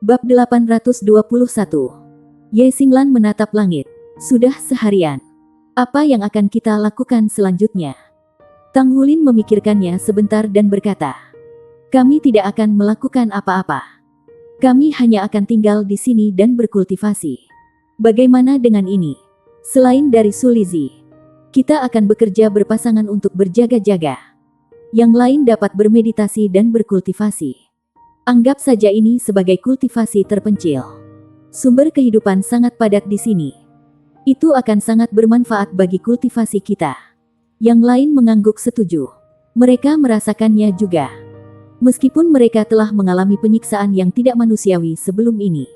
Bab 821. Ye Xinglan menatap langit. Sudah seharian. Apa yang akan kita lakukan selanjutnya? Tang Wulin memikirkannya sebentar dan berkata, kami tidak akan melakukan apa-apa. Kami hanya akan tinggal di sini dan berkultivasi. Bagaimana dengan ini? Selain dari Sulizi, kita akan bekerja berpasangan untuk berjaga-jaga. Yang lain dapat bermeditasi dan berkultivasi. Anggap saja ini sebagai kultivasi terpencil. Sumber kehidupan sangat padat di sini. Itu akan sangat bermanfaat bagi kultivasi kita. Yang lain mengangguk setuju. Mereka merasakannya juga. Meskipun mereka telah mengalami penyiksaan yang tidak manusiawi sebelum ini.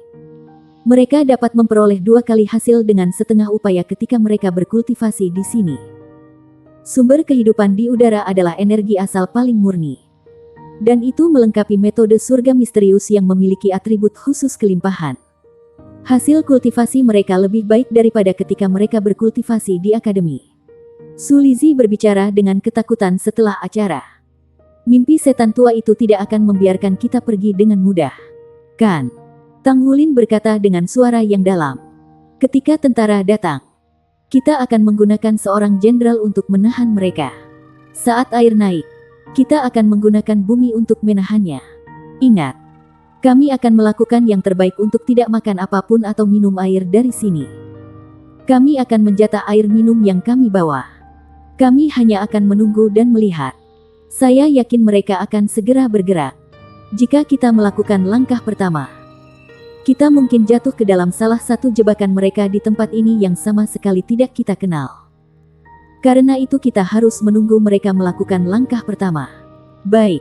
Mereka dapat memperoleh 2 kali hasil dengan setengah upaya ketika mereka berkultivasi di sini. Sumber kehidupan di udara adalah energi asal paling murni. Dan itu melengkapi metode surga misterius yang memiliki atribut khusus kelimpahan. Hasil kultivasi mereka lebih baik daripada ketika mereka berkultivasi di akademi. Sulizi berbicara dengan ketakutan setelah acara. Mimpi setan tua itu tidak akan membiarkan kita pergi dengan mudah. Kan? Tang Wulin berkata dengan suara yang dalam. Ketika tentara datang, kita akan menggunakan seorang jenderal untuk menahan mereka. Saat air naik, kita akan menggunakan bumi untuk menahannya. Ingat, kami akan melakukan yang terbaik untuk tidak makan apapun atau minum air dari sini. Kami akan menjatah air minum yang kami bawa. Kami hanya akan menunggu dan melihat. Saya yakin mereka akan segera bergerak. Jika kita melakukan langkah pertama, kita mungkin jatuh ke dalam salah satu jebakan mereka di tempat ini yang sama sekali tidak kita kenal. Karena itu kita harus menunggu mereka melakukan langkah pertama. Baik.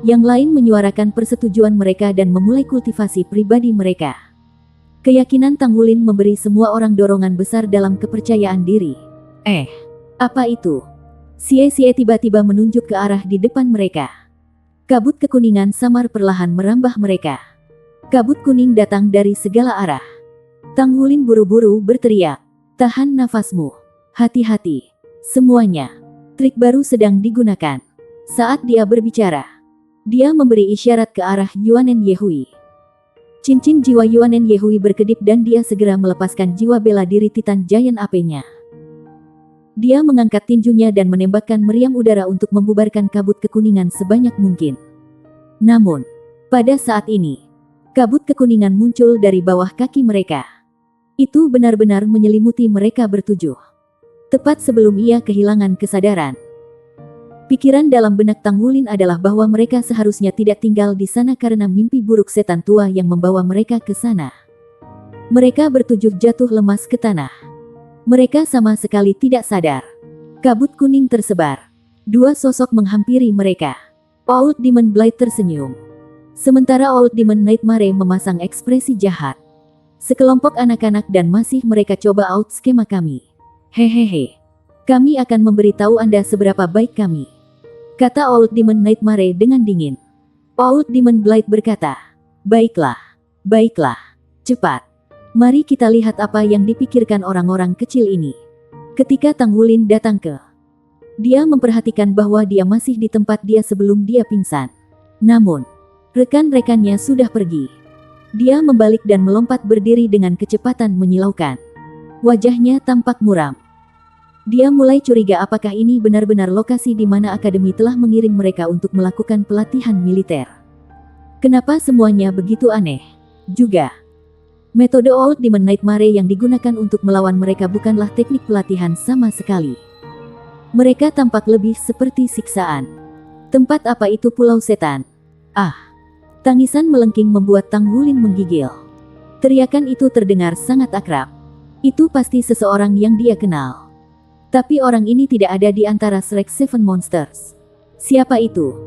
Yang lain menyuarakan persetujuan mereka dan memulai kultivasi pribadi mereka. Keyakinan Tang Wulin memberi semua orang dorongan besar dalam kepercayaan diri. Apa itu? Xie tiba-tiba menunjuk ke arah di depan mereka. Kabut kekuningan samar perlahan merambah mereka. Kabut kuning datang dari segala arah. Tang Wulin buru-buru berteriak, tahan nafasmu. Hati-hati. Semuanya. Trik baru sedang digunakan. Saat dia berbicara, dia memberi isyarat ke arah Yuanen Yehui. Cincin jiwa Yuanen Yehui berkedip dan dia segera melepaskan jiwa bela diri Titan Giant AP-nya. Dia mengangkat tinjunya dan menembakkan meriam udara untuk membubarkan kabut kekuningan sebanyak mungkin. Namun, pada saat ini, kabut kekuningan muncul dari bawah kaki mereka. Itu benar-benar menyelimuti mereka bertujuh. Tepat sebelum ia kehilangan kesadaran. Pikiran dalam benak Tang Wulin adalah bahwa mereka seharusnya tidak tinggal di sana karena mimpi buruk setan tua yang membawa mereka ke sana. Mereka bertujuh jatuh lemas ke tanah. Mereka sama sekali tidak sadar. Kabut kuning tersebar. 2 sosok menghampiri mereka. Old Demon Blade tersenyum. Sementara Old Demon Nightmare memasang ekspresi jahat. Sekelompok anak-anak dan masih mereka coba out skema kami. Hehehe. Kami akan memberitahu Anda seberapa baik kami. Kata Old Demon Nightmare dengan dingin. Old Demon Blade berkata, baiklah. Baiklah. Cepat. Mari kita lihat apa yang dipikirkan orang-orang kecil ini. Ketika Tang Wulin datang ke, dia memperhatikan bahwa dia masih di tempat dia sebelum dia pingsan. Namun, rekan-rekannya sudah pergi. Dia membalik dan melompat berdiri dengan kecepatan menyilaukan. Wajahnya tampak muram. Dia mulai curiga apakah ini benar-benar lokasi di mana akademi telah mengirim mereka untuk melakukan pelatihan militer. Kenapa semuanya begitu aneh? Juga, metode Old Demon Nightmare yang digunakan untuk melawan mereka bukanlah teknik pelatihan sama sekali. Mereka tampak lebih seperti siksaan. Tempat apa itu Pulau Setan? Tangisan melengking membuat Tang Wulin menggigil. Teriakan itu terdengar sangat akrab. Itu pasti seseorang yang dia kenal. Tapi orang ini tidak ada di antara Shrek Seven Monsters. Siapa itu?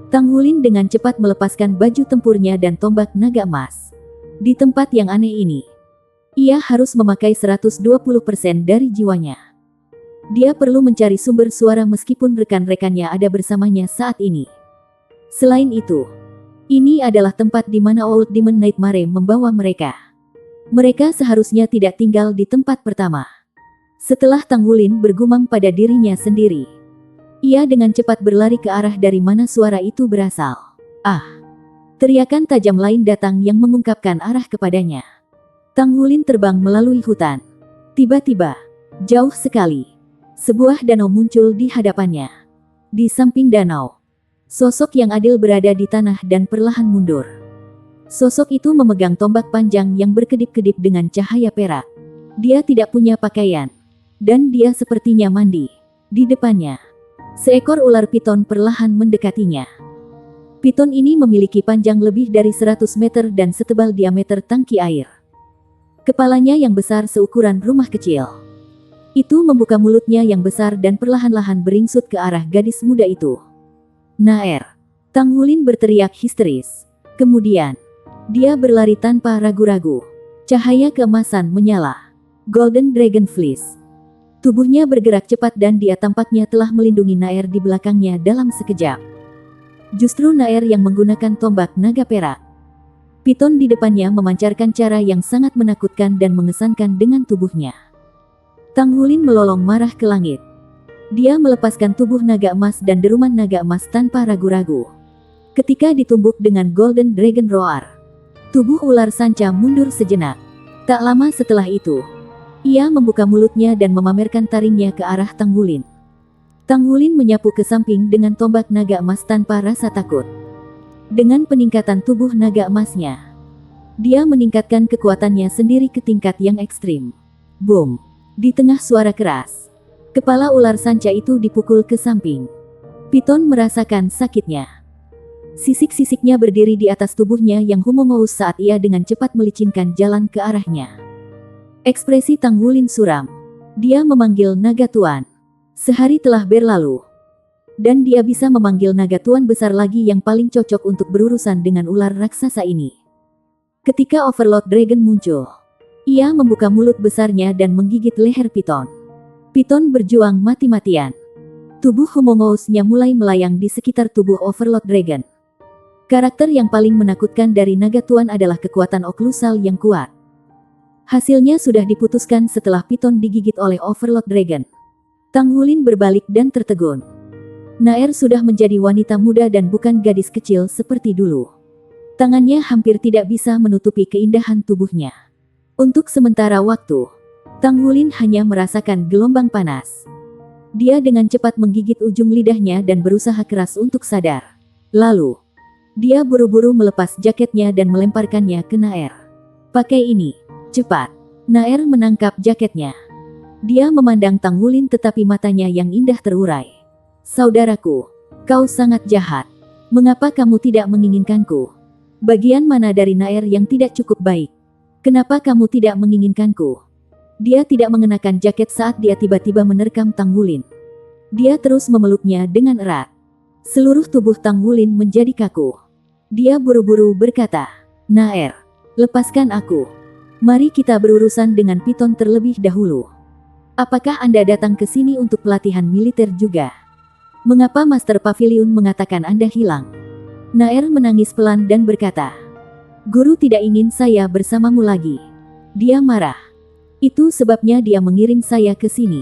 Tang Wulin dengan cepat melepaskan baju tempurnya dan tombak naga emas. Di tempat yang aneh ini, ia harus memakai 120% dari jiwanya. Dia perlu mencari sumber suara meskipun rekan-rekannya ada bersamanya saat ini. Selain itu, ini adalah tempat di mana Old Demon Nightmare membawa mereka. Mereka seharusnya tidak tinggal di tempat pertama. Setelah Tang Wulin bergumam pada dirinya sendiri, ia dengan cepat berlari ke arah dari mana suara itu berasal. Teriakan tajam lain datang yang mengungkapkan arah kepadanya. Tang Wulin terbang melalui hutan. Tiba-tiba, jauh sekali, sebuah danau muncul di hadapannya. Di samping danau, sosok yang adil berada di tanah dan perlahan mundur. Sosok itu memegang tombak panjang yang berkedip-kedip dengan cahaya perak. Dia tidak punya pakaian, dan dia sepertinya mandi. Di depannya, seekor ular piton perlahan mendekatinya. Piton ini memiliki panjang lebih dari 100 meter dan setebal diameter tangki air. Kepalanya yang besar seukuran rumah kecil. Itu membuka mulutnya yang besar dan perlahan-lahan beringsut ke arah gadis muda itu. "Naer!" Tang Wulin berteriak histeris. Kemudian, dia berlari tanpa ragu-ragu. Cahaya keemasan menyala. Golden Dragon Fleece. Tubuhnya bergerak cepat dan dia tampaknya telah melindungi Naer di belakangnya dalam sekejap. Justru Naer yang menggunakan tombak naga perak. Piton di depannya memancarkan cara yang sangat menakutkan dan mengesankan dengan tubuhnya. Tang Wulin melolong marah ke langit. Dia melepaskan tubuh naga emas dan deruman naga emas tanpa ragu-ragu. Ketika ditumbuk dengan Golden Dragon Roar, tubuh ular sanca mundur sejenak. Tak lama setelah itu, ia membuka mulutnya dan memamerkan taringnya ke arah Tang Wulin. Tang Wulin menyapu ke samping dengan tombak naga emas tanpa rasa takut. Dengan peningkatan tubuh naga emasnya, dia meningkatkan kekuatannya sendiri ke tingkat yang ekstrim. Boom! Di tengah suara keras, kepala ular sanca itu dipukul ke samping. Piton merasakan sakitnya. Sisik-sisiknya berdiri di atas tubuhnya yang humongous saat ia dengan cepat melicinkan jalan ke arahnya. Ekspresi Tang Wulin suram. Dia memanggil naga tuan. Sehari telah berlalu, dan dia bisa memanggil naga tuan besar lagi yang paling cocok untuk berurusan dengan ular raksasa ini. Ketika Overlord Dragon muncul, ia membuka mulut besarnya dan menggigit leher Piton. Piton berjuang mati-matian. Tubuh humongous-nya mulai melayang di sekitar tubuh Overlord Dragon. Karakter yang paling menakutkan dari naga tuan adalah kekuatan oklusal yang kuat. Hasilnya sudah diputuskan setelah Piton digigit oleh Overlord Dragon. Tang Wulin berbalik dan tertegun. Naer sudah menjadi wanita muda dan bukan gadis kecil seperti dulu. Tangannya hampir tidak bisa menutupi keindahan tubuhnya. Untuk sementara waktu, Tang Wulin hanya merasakan gelombang panas. Dia dengan cepat menggigit ujung lidahnya dan berusaha keras untuk sadar. Lalu, dia buru-buru melepas jaketnya dan melemparkannya ke Naer. "Pakai ini, cepat." Naer menangkap jaketnya. Dia memandang Tang Wulin tetapi matanya yang indah terurai. "Saudaraku, kau sangat jahat. Mengapa kamu tidak menginginkanku? Bagian mana dari Naer yang tidak cukup baik? Kenapa kamu tidak menginginkanku?" Dia tidak mengenakan jaket saat dia tiba-tiba menerkam Tang Wulin. Dia terus memeluknya dengan erat. Seluruh tubuh Tang Wulin menjadi kaku. Dia buru-buru berkata, "Naer, lepaskan aku. Mari kita berurusan dengan Piton terlebih dahulu. Apakah Anda datang ke sini untuk pelatihan militer juga? Mengapa Master Pavilion mengatakan Anda hilang?" Naer menangis pelan dan berkata, "Guru tidak ingin saya bersamamu lagi." Dia marah. "Itu sebabnya dia mengirim saya ke sini.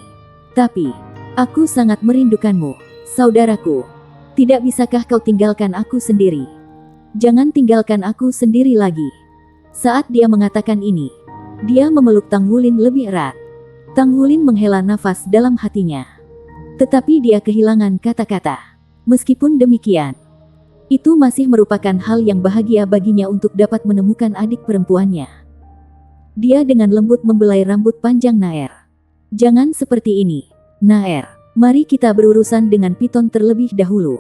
Tapi, aku sangat merindukanmu, saudaraku. Tidak bisakah kau tinggalkan aku sendiri? Jangan tinggalkan aku sendiri lagi." Saat dia mengatakan ini, dia memeluk Tang Wulin lebih erat. Tang Wulin menghela nafas dalam hatinya. Tetapi dia kehilangan kata-kata. Meskipun demikian, itu masih merupakan hal yang bahagia baginya untuk dapat menemukan adik perempuannya. Dia dengan lembut membelai rambut panjang Naer. "Jangan seperti ini, Naer. Mari kita berurusan dengan Piton terlebih dahulu."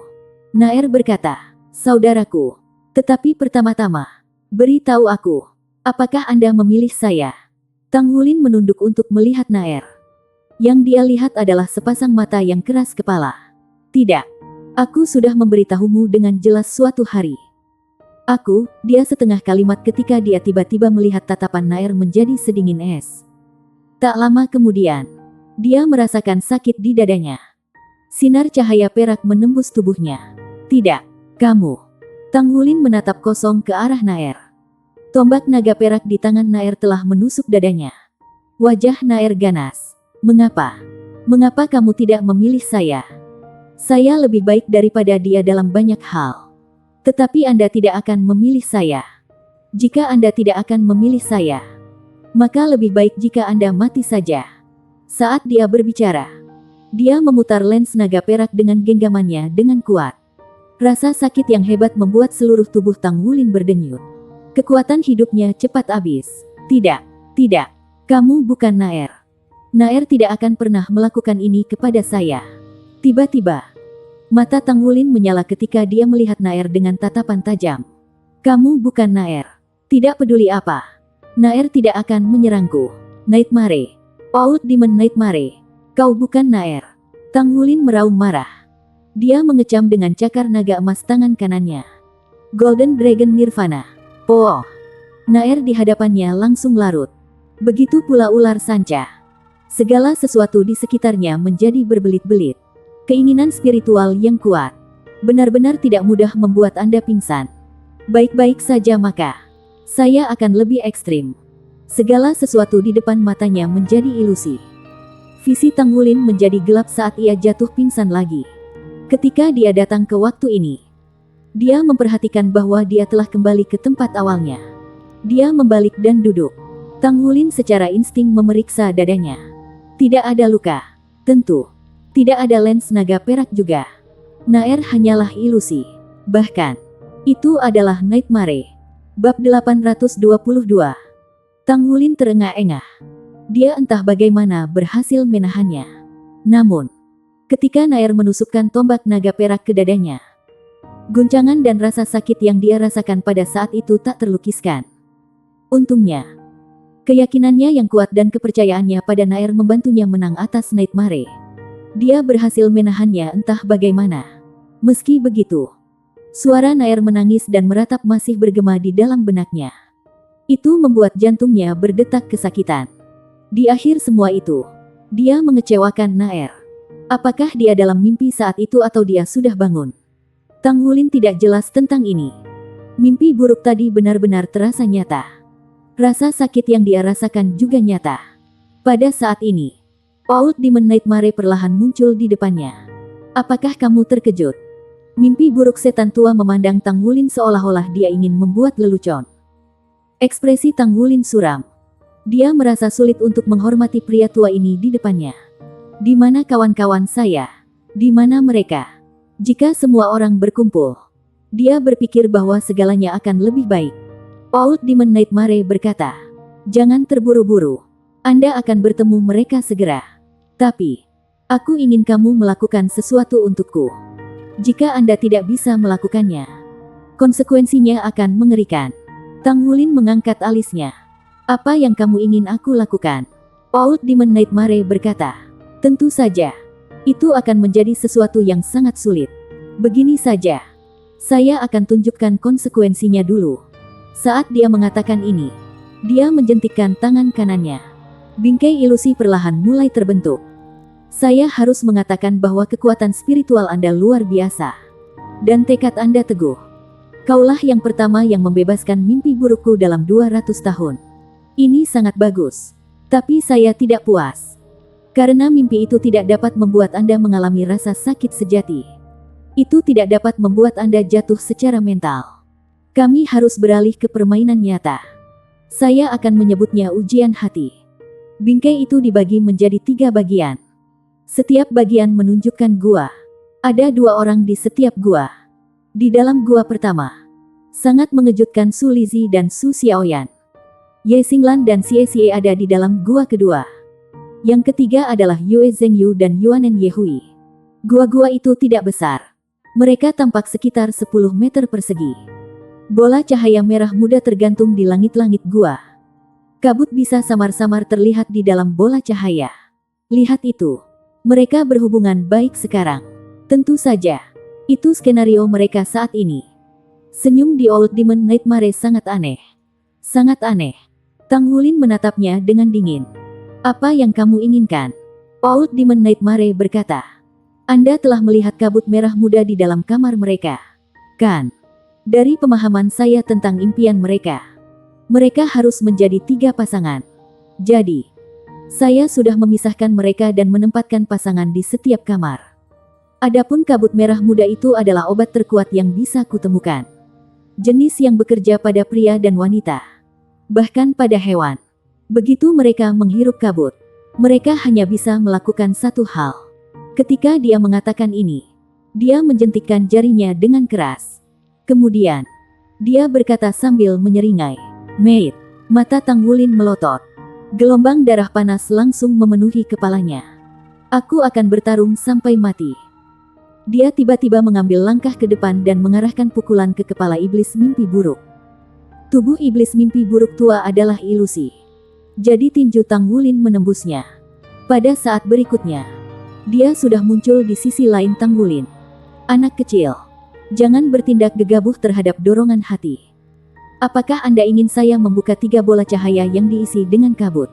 Naer berkata, "Saudaraku, tetapi pertama-tama, beritahu aku, apakah Anda memilih saya?" Tang Wulin menunduk untuk melihat Naer. Yang dia lihat adalah sepasang mata yang keras kepala. "Tidak. Aku sudah memberitahumu dengan jelas suatu hari." Dia setengah kalimat ketika dia tiba-tiba melihat tatapan Naer menjadi sedingin es. Tak lama kemudian, dia merasakan sakit di dadanya. Sinar cahaya perak menembus tubuhnya. "Tidak, kamu." Tang Wulin menatap kosong ke arah Naer. Tombak naga perak di tangan Naer telah menusuk dadanya. Wajah Naer ganas. "Mengapa? Mengapa kamu tidak memilih saya? Saya lebih baik daripada dia dalam banyak hal." Tetapi Anda tidak akan memilih saya. Jika Anda tidak akan memilih saya, maka lebih baik jika Anda mati saja." Saat dia berbicara, dia memutar lens naga perak dengan genggamannya dengan kuat. Rasa sakit yang hebat membuat seluruh tubuh Tang Wulin berdenyut. Kekuatan hidupnya cepat habis. "Tidak, tidak. Kamu bukan Naer. Naer tidak akan pernah melakukan ini kepada saya." Tiba-tiba, mata Tang Wulin menyala ketika dia melihat Naer dengan tatapan tajam. "Kamu bukan Naer. Tidak peduli apa. Naer tidak akan menyerangku. Nightmare. Old Demon Nightmare. Kau bukan Naer." Tang Wulin meraung marah. Dia mengecam dengan cakar naga emas tangan kanannya. Golden Dragon Nirvana. "Oh." Naer di hadapannya langsung larut. Begitu pula ular sanca. Segala sesuatu di sekitarnya menjadi berbelit-belit. Keinginan spiritual yang kuat benar-benar tidak mudah membuat Anda pingsan. "Baik-baik saja, maka saya akan lebih ekstrim." Segala sesuatu di depan matanya menjadi ilusi. Visi Tang Wulin menjadi gelap saat ia jatuh pingsan lagi. Ketika dia datang ke waktu ini, dia memperhatikan bahwa dia telah kembali ke tempat awalnya. Dia membalik dan duduk. Tang Wulin secara insting memeriksa dadanya. Tidak ada luka. Tentu. Tidak ada lens naga perak juga. Naer hanyalah ilusi. Bahkan, itu adalah nightmare. Bab 822. Tang Wulin terengah-engah. Dia entah bagaimana berhasil menahannya. Namun, ketika Naer menusukkan tombak naga perak ke dadanya, guncangan dan rasa sakit yang dia rasakan pada saat itu tak terlukiskan. Untungnya, keyakinannya yang kuat dan kepercayaannya pada Naer membantunya menang atas nightmare. Dia berhasil menahannya entah bagaimana. Meski begitu, suara Naer menangis dan meratap masih bergema di dalam benaknya. Itu membuat jantungnya berdetak kesakitan. Di akhir semua itu, dia mengecewakan Naer. Apakah dia dalam mimpi saat itu atau dia sudah bangun? Tang Wulin tidak jelas tentang ini. Mimpi buruk tadi benar-benar terasa nyata. Rasa sakit yang dia rasakan juga nyata. Pada saat ini, Old Demon Nightmare perlahan muncul di depannya. "Apakah kamu terkejut?" Mimpi buruk setan tua memandang Tang Wulin seolah-olah dia ingin membuat lelucon. Ekspresi Tang Wulin suram. Dia merasa sulit untuk menghormati pria tua ini di depannya. "Di mana kawan-kawan saya? Di mana mereka?" Jika semua orang berkumpul, dia berpikir bahwa segalanya akan lebih baik. Old Demon Nightmare berkata, "Jangan terburu-buru. Anda akan bertemu mereka segera. Tapi, aku ingin kamu melakukan sesuatu untukku. Jika Anda tidak bisa melakukannya, konsekuensinya akan mengerikan." Tang Wulin mengangkat alisnya. "Apa yang kamu ingin aku lakukan?" Old Demon Nightmare berkata, "Tentu saja. Itu akan menjadi sesuatu yang sangat sulit. Begini saja. Saya akan tunjukkan konsekuensinya dulu." Saat dia mengatakan ini, dia menjentikkan tangan kanannya. Bingkai ilusi perlahan mulai terbentuk. "Saya harus mengatakan bahwa kekuatan spiritual Anda luar biasa. Dan tekad Anda teguh. Kaulah yang pertama yang membebaskan mimpi burukku dalam 200 tahun. Ini sangat bagus. Tapi saya tidak puas. Karena mimpi itu tidak dapat membuat Anda mengalami rasa sakit sejati. Itu tidak dapat membuat Anda jatuh secara mental. Kami harus beralih ke permainan nyata. Saya akan menyebutnya ujian hati." Bingkai itu dibagi menjadi 3 bagian. Setiap bagian menunjukkan gua. Ada 2 orang di setiap gua. Di dalam gua pertama, sangat mengejutkan Su Lizhi dan Su Xiaoyan. Ye Xinglan dan Xie Xie ada di dalam gua kedua. Yang ketiga adalah Yue Zhengyu dan Yuanen Yehui. Gua-gua itu tidak besar. Mereka tampak sekitar 10 meter persegi. Bola cahaya merah muda tergantung di langit-langit gua. Kabut bisa samar-samar terlihat di dalam bola cahaya. Lihat itu. Mereka berhubungan baik sekarang. Tentu saja. Itu skenario mereka saat ini. Senyum di Old Demon Nightmare sangat aneh. Sangat aneh. Tang Wulin menatapnya dengan dingin. "Apa yang kamu inginkan?" Old Demon Nightmare berkata, "Anda telah melihat kabut merah muda di dalam kamar mereka. Kan? Dari pemahaman saya tentang impian mereka, mereka harus menjadi 3 pasangan. Jadi, saya sudah memisahkan mereka dan menempatkan pasangan di setiap kamar. Adapun kabut merah muda itu adalah obat terkuat yang bisa kutemukan. jenis yang bekerja pada pria dan wanita, bahkan pada hewan. Begitu mereka menghirup kabut, mereka hanya bisa melakukan satu hal. Ketika dia mengatakan ini, dia menjentikkan jarinya dengan keras. Kemudian, dia berkata sambil menyeringai, "Mate." Mata Tang Wulin melotot. Gelombang darah panas langsung memenuhi kepalanya. "Aku akan bertarung sampai mati." Dia tiba-tiba mengambil langkah ke depan dan mengarahkan pukulan ke kepala iblis mimpi buruk. Tubuh iblis mimpi buruk tua adalah ilusi. Jadi tinju Tang Wulin menembusnya. Pada saat berikutnya, dia sudah muncul di sisi lain Tang Wulin. "Anak kecil, jangan bertindak gegabah terhadap dorongan hati. Apakah Anda ingin saya membuka 3 bola cahaya yang diisi dengan kabut?"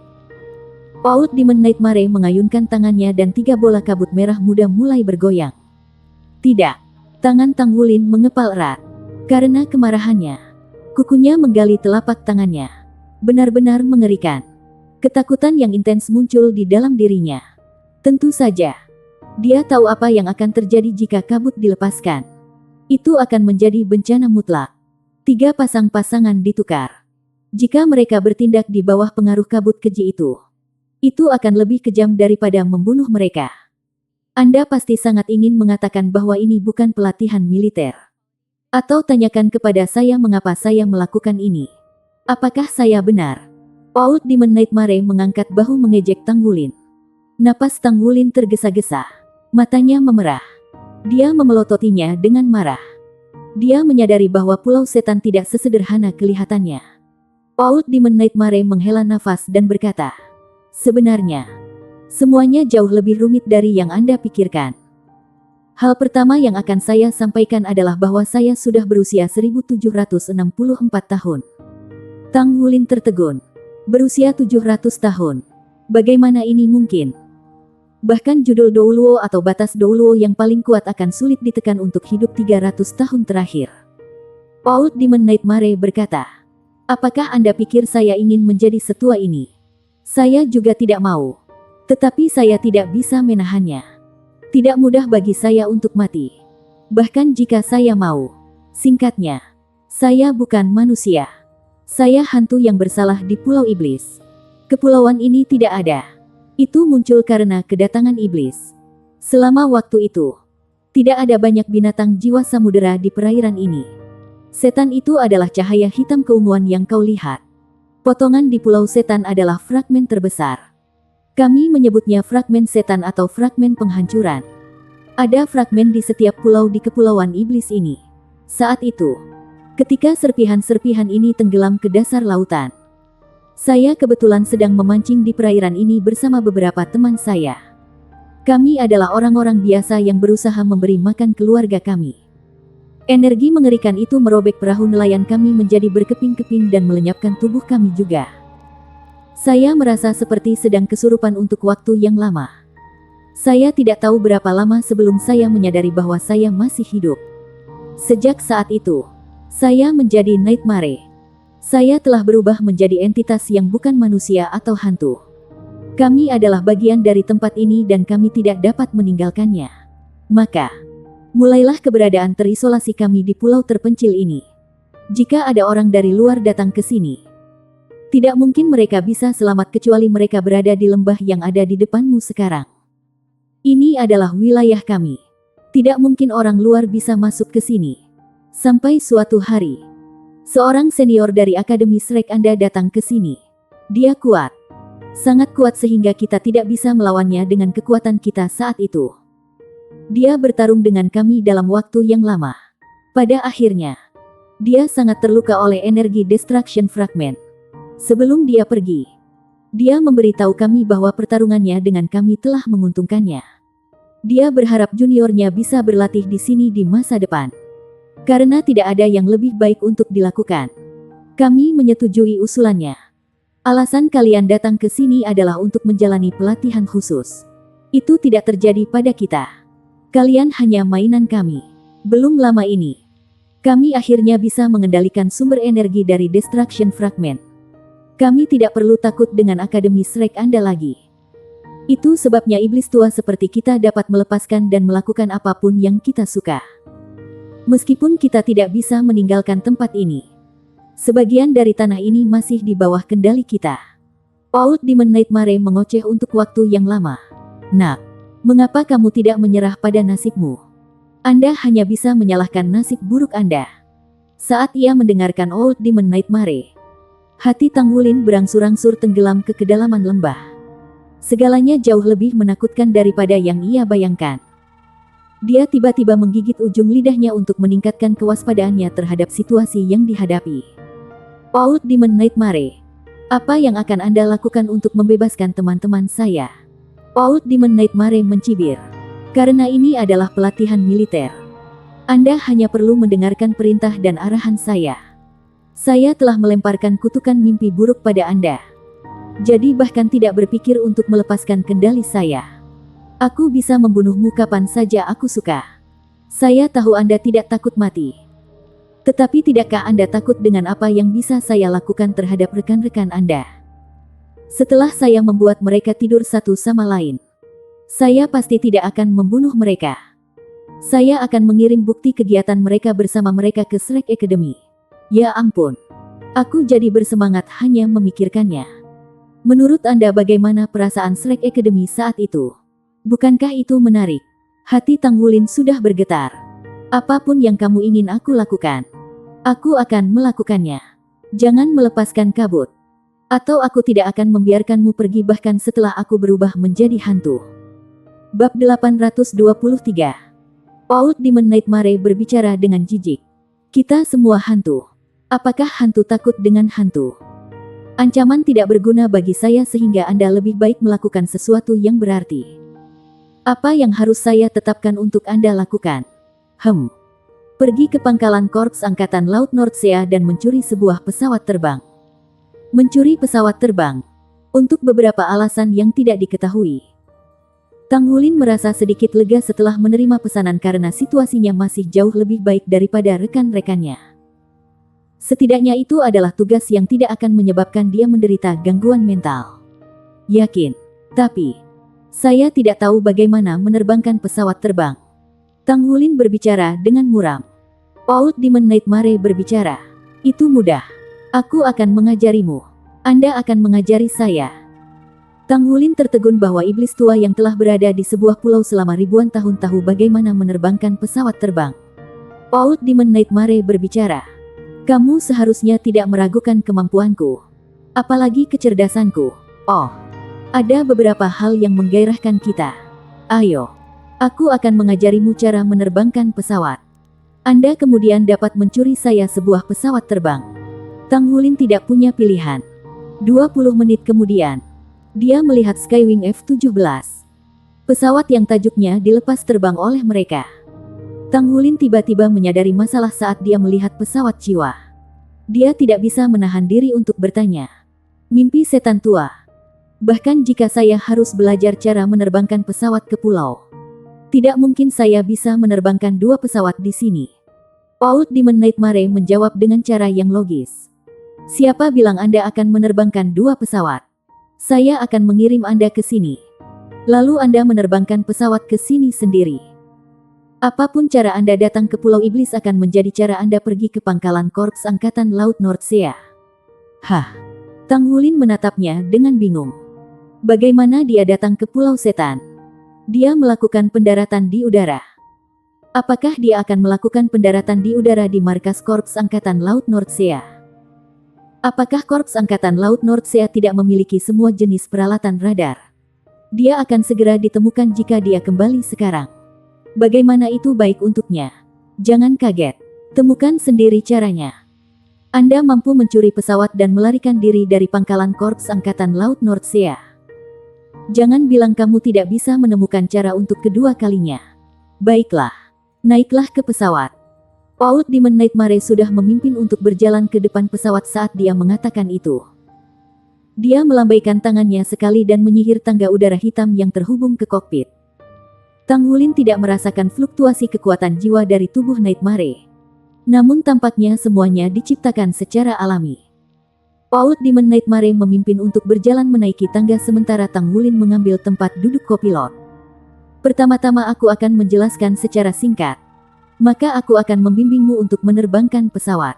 Old Demon Nightmare mengayunkan tangannya dan 3 bola kabut merah muda mulai bergoyang. Tidak. Tangan Tang Wulin mengepal erat. Karena kemarahannya, kukunya menggali telapak tangannya. Benar-benar mengerikan. Ketakutan yang intens muncul di dalam dirinya. Tentu saja, dia tahu apa yang akan terjadi jika kabut dilepaskan. Itu akan menjadi bencana mutlak. 3 pasang-pasangan ditukar. Jika mereka bertindak di bawah pengaruh kabut keji itu akan lebih kejam daripada membunuh mereka. Anda pasti sangat ingin mengatakan bahwa ini bukan pelatihan militer. Atau tanyakan kepada saya mengapa saya melakukan ini. Apakah saya benar? Old Demon Nightmare mengangkat bahu mengejek Tang Wulin. Napas Tang Wulin tergesa-gesa. Matanya memerah. Dia memelototinya dengan marah. Dia menyadari bahwa Pulau Setan tidak sesederhana kelihatannya. Old Demon Nightmare menghela nafas dan berkata, "Sebenarnya, semuanya jauh lebih rumit dari yang Anda pikirkan. Hal pertama yang akan saya sampaikan adalah bahwa saya sudah berusia 1764 tahun. Tang Wulin tertegun. Berusia 700 tahun. Bagaimana ini mungkin? Bahkan judul Douluo atau batas Douluo yang paling kuat akan sulit ditekan untuk hidup 300 tahun terakhir. Old Demon Nightmare berkata, "Apakah Anda pikir saya ingin menjadi setua ini? Saya juga tidak mau. Tetapi saya tidak bisa menahannya. Tidak mudah bagi saya untuk mati. Bahkan jika saya mau. Singkatnya, saya bukan manusia. Saya hantu yang bersalah di Pulau Iblis. Kepulauan ini tidak ada. Itu muncul karena kedatangan iblis. Selama waktu itu, tidak ada banyak binatang jiwa samudera di perairan ini. Setan itu adalah cahaya hitam keunguan yang kau lihat. Potongan di Pulau Setan adalah fragmen terbesar. Kami menyebutnya fragmen setan atau fragmen penghancuran. Ada fragmen di setiap pulau di kepulauan iblis ini. Saat itu, ketika serpihan-serpihan ini tenggelam ke dasar lautan, saya kebetulan sedang memancing di perairan ini bersama beberapa teman saya. Kami adalah orang-orang biasa yang berusaha memberi makan keluarga kami. Energi mengerikan itu merobek perahu nelayan kami menjadi berkeping-keping dan melenyapkan tubuh kami juga. Saya merasa seperti sedang kesurupan untuk waktu yang lama. Saya tidak tahu berapa lama sebelum saya menyadari bahwa saya masih hidup. Sejak saat itu, saya menjadi Nightmare. Saya telah berubah menjadi entitas yang bukan manusia atau hantu. Kami adalah bagian dari tempat ini dan kami tidak dapat meninggalkannya. Maka, mulailah keberadaan terisolasi kami di pulau terpencil ini. Jika ada orang dari luar datang ke sini, tidak mungkin mereka bisa selamat kecuali mereka berada di lembah yang ada di depanmu sekarang. Ini adalah wilayah kami. Tidak mungkin orang luar bisa masuk ke sini. Sampai suatu hari, seorang senior dari Akademi Shrek Anda datang ke sini. Dia kuat. Sangat kuat sehingga kita tidak bisa melawannya dengan kekuatan kita saat itu. Dia bertarung dengan kami dalam waktu yang lama. Pada akhirnya, dia sangat terluka oleh energi Destruction Fragment. Sebelum dia pergi, dia memberitahu kami bahwa pertarungannya dengan kami telah menguntungkannya. Dia berharap juniornya bisa berlatih di sini di masa depan. Karena tidak ada yang lebih baik untuk dilakukan. Kami menyetujui usulannya. Alasan kalian datang ke sini adalah untuk menjalani pelatihan khusus. Itu tidak terjadi pada kita. Kalian hanya mainan kami. Belum lama ini, kami akhirnya bisa mengendalikan sumber energi dari Destruction Fragment. Kami tidak perlu takut dengan Akademi Shrek Anda lagi. Itu sebabnya iblis tua seperti kita dapat melepaskan dan melakukan apapun yang kita suka. Meskipun kita tidak bisa meninggalkan tempat ini, sebagian dari tanah ini masih di bawah kendali kita. Old Demon Nightmare mengoceh untuk waktu yang lama. Nak, mengapa kamu tidak menyerah pada nasibmu? Anda hanya bisa menyalahkan nasib buruk Anda. Saat ia mendengarkan Old Demon Nightmare, hati Tang Wulin berangsur-angsur tenggelam ke kedalaman lembah. Segalanya jauh lebih menakutkan daripada yang ia bayangkan. Dia tiba-tiba menggigit ujung lidahnya untuk meningkatkan kewaspadaannya terhadap situasi yang dihadapi. Old Demon Nightmare, apa yang akan Anda lakukan untuk membebaskan teman-teman saya? Old Demon Nightmare mencibir. Karena ini adalah pelatihan militer, Anda hanya perlu mendengarkan perintah dan arahan saya. Saya telah melemparkan kutukan mimpi buruk pada Anda. Jadi bahkan tidak berpikir untuk melepaskan kendali saya. Aku bisa membunuhmu kapan saja aku suka. Saya tahu Anda tidak takut mati. Tetapi tidakkah Anda takut dengan apa yang bisa saya lakukan terhadap rekan-rekan Anda? Setelah saya membuat mereka tidur satu sama lain, saya pasti tidak akan membunuh mereka. Saya akan mengirim bukti kegiatan mereka bersama mereka ke Shrek Academy. Ya ampun. Aku jadi bersemangat hanya memikirkannya. Menurut Anda bagaimana perasaan Shrek Academy saat itu? Bukankah itu menarik? Hati Tang Wulin sudah bergetar. Apapun yang kamu ingin aku lakukan, aku akan melakukannya. Jangan melepaskan kabut, atau aku tidak akan membiarkanmu pergi bahkan setelah aku berubah menjadi hantu. Bab 823. Old Demon Nightmare berbicara dengan jijik. Kita semua hantu. Apakah hantu takut dengan hantu? Ancaman tidak berguna bagi saya sehingga Anda lebih baik melakukan sesuatu yang berarti. Apa yang harus saya tetapkan untuk Anda lakukan? Pergi ke pangkalan Korps Angkatan Laut Nordsea dan mencuri sebuah pesawat terbang. Mencuri pesawat terbang untuk beberapa alasan yang tidak diketahui. Tang Wulin merasa sedikit lega setelah menerima pesanan karena situasinya masih jauh lebih baik daripada rekan-rekannya. Setidaknya itu adalah tugas yang tidak akan menyebabkan dia menderita gangguan mental. Yakin, tapi saya tidak tahu bagaimana menerbangkan pesawat terbang. Tang Wulin berbicara dengan muram. Old Demon Nightmare berbicara. Itu mudah. Aku akan mengajarimu. Anda akan mengajari saya. Tang Wulin tertegun bahwa iblis tua yang telah berada di sebuah pulau selama ribuan tahun tahu bagaimana menerbangkan pesawat terbang. Old Demon Nightmare berbicara. Kamu seharusnya tidak meragukan kemampuanku, apalagi kecerdasanku. Oh, ada beberapa hal yang menggairahkan kita. Ayo, aku akan mengajarimu cara menerbangkan pesawat. Anda kemudian dapat mencuri saya sebuah pesawat terbang. Tang Wulin tidak punya pilihan. 20 menit kemudian, dia melihat Skywing F-17. Pesawat yang tajuknya dilepas terbang oleh mereka. Tang Wulin tiba-tiba menyadari masalah saat dia melihat pesawat Chiwa. Dia tidak bisa menahan diri untuk bertanya. Mimpi setan tua. Bahkan jika saya harus belajar cara menerbangkan pesawat ke pulau, tidak mungkin saya bisa menerbangkan dua pesawat di sini. Old Demon Nightmare menjawab dengan cara yang logis. Siapa bilang Anda akan menerbangkan dua pesawat? Saya akan mengirim Anda ke sini. Lalu Anda menerbangkan pesawat ke sini sendiri. Apapun cara Anda datang ke Pulau Iblis akan menjadi cara Anda pergi ke pangkalan Korps Angkatan Laut Nordsea. Tang Wulin menatapnya dengan bingung. Bagaimana dia datang ke Pulau Setan? Dia melakukan pendaratan di udara. Apakah dia akan melakukan pendaratan di udara di markas Korps Angkatan Laut Nordsea? Apakah Korps Angkatan Laut Nordsea tidak memiliki semua jenis peralatan radar? Dia akan segera ditemukan jika dia kembali sekarang. Bagaimana itu baik untuknya? Jangan kaget. Temukan sendiri caranya. Anda mampu mencuri pesawat dan melarikan diri dari pangkalan Korps Angkatan Laut Nordsea. Jangan bilang kamu tidak bisa menemukan cara untuk kedua kalinya. Baiklah, naiklah ke pesawat. Old Demon Nightmare sudah memimpin untuk berjalan ke depan pesawat saat dia mengatakan itu. Dia melambaikan tangannya sekali dan menyihir tangga udara hitam yang terhubung ke kokpit. Tang Wulin tidak merasakan fluktuasi kekuatan jiwa dari tubuh Nightmare. Namun tampaknya semuanya diciptakan secara alami. Old Demon Nightmare memimpin untuk berjalan menaiki tangga sementara Tang Wulin mengambil tempat duduk kopilot. Pertama-tama aku akan menjelaskan secara singkat. maka aku akan membimbingmu untuk menerbangkan pesawat.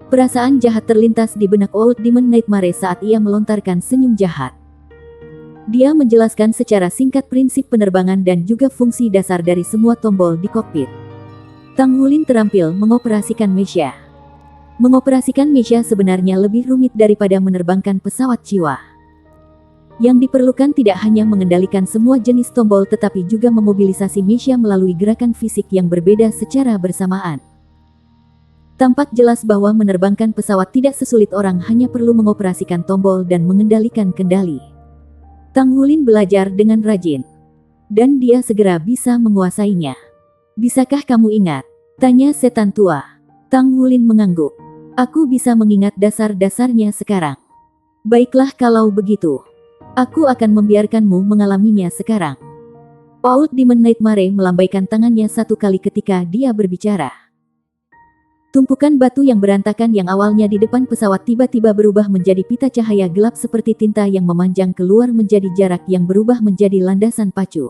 Perasaan jahat terlintas di benak Old Demon Nightmare saat ia melontarkan senyum jahat. Dia menjelaskan secara singkat prinsip penerbangan dan juga fungsi dasar dari semua tombol di kokpit. Tang Wulin terampil mengoperasikan Mesha. Mengoperasikan Mesha sebenarnya lebih rumit daripada menerbangkan pesawat Chiwa. Yang diperlukan tidak hanya mengendalikan semua jenis tombol tetapi juga memobilisasi Mesha melalui gerakan fisik yang berbeda secara bersamaan. Tampak jelas bahwa menerbangkan pesawat tidak sesulit orang hanya perlu mengoperasikan tombol dan mengendalikan kendali. Tang Wulin belajar dengan rajin. Dan dia segera bisa menguasainya. Bisakah kamu ingat? Tanya setan tua. Tang Wulin mengangguk. Aku bisa mengingat dasar-dasarnya sekarang. Baiklah kalau begitu. Aku akan membiarkanmu mengalaminya sekarang. Old Demon Nightmare melambaikan tangannya satu kali ketika dia berbicara. Tumpukan batu yang berantakan yang awalnya di depan pesawat tiba-tiba berubah menjadi pita cahaya gelap seperti tinta yang memanjang keluar menjadi jarak yang berubah menjadi landasan pacu.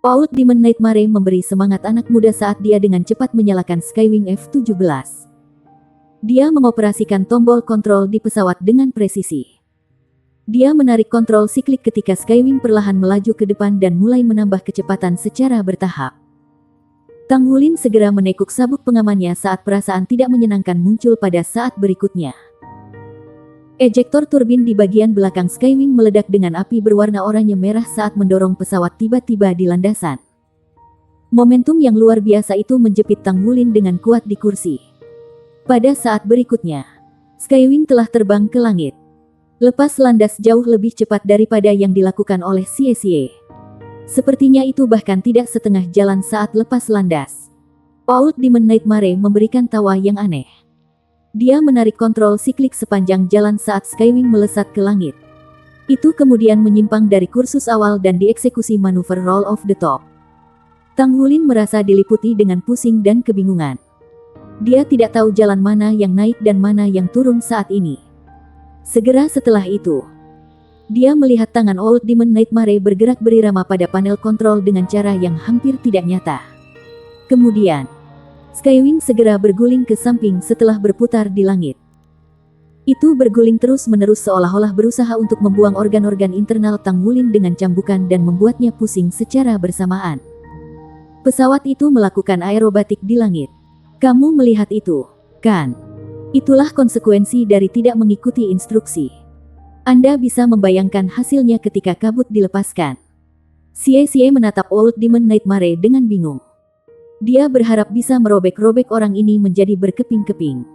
Old Demon Nightmare memberi semangat anak muda saat dia dengan cepat menyalakan Skywing F-17. Dia mengoperasikan tombol kontrol di pesawat dengan presisi. Dia menarik kontrol siklik ketika Skywing perlahan melaju ke depan dan mulai menambah kecepatan secara bertahap. Tang Wulin segera menekuk sabuk pengamannya saat perasaan tidak menyenangkan muncul pada saat berikutnya. Ejektor turbin di bagian belakang Skywing meledak dengan api berwarna oranye merah saat mendorong pesawat tiba-tiba di landasan. Momentum yang luar biasa itu menjepit Tang Wulin dengan kuat di kursi. Pada saat berikutnya, Skywing telah terbang ke langit. Lepas landas jauh lebih cepat daripada yang dilakukan oleh Xie. Sepertinya itu bahkan tidak setengah jalan saat lepas landas. Old Demon Nightmare memberikan tawa yang aneh. Dia menarik kontrol siklik sepanjang jalan saat Skywing melesat ke langit. Itu kemudian menyimpang dari kursus awal dan dieksekusi manuver roll of the top. Tang Wulin merasa diliputi dengan pusing dan kebingungan. Dia tidak tahu jalan mana yang naik dan mana yang turun saat ini. Segera setelah itu, dia melihat tangan Old Demon Nightmare bergerak berirama pada panel kontrol dengan cara yang hampir tidak nyata. Kemudian, Skywing segera berguling ke samping setelah berputar di langit. Itu berguling terus-menerus seolah-olah berusaha untuk membuang organ-organ internal Tang Wulin dengan cambukan dan membuatnya pusing secara bersamaan. Pesawat itu melakukan aerobatik di langit. Kamu melihat itu, kan? Itulah konsekuensi dari tidak mengikuti instruksi. Anda bisa membayangkan hasilnya ketika kabut dilepaskan. Xie menatap Old Demon Nightmare dengan bingung. Dia berharap bisa merobek-robek orang ini menjadi berkeping-keping.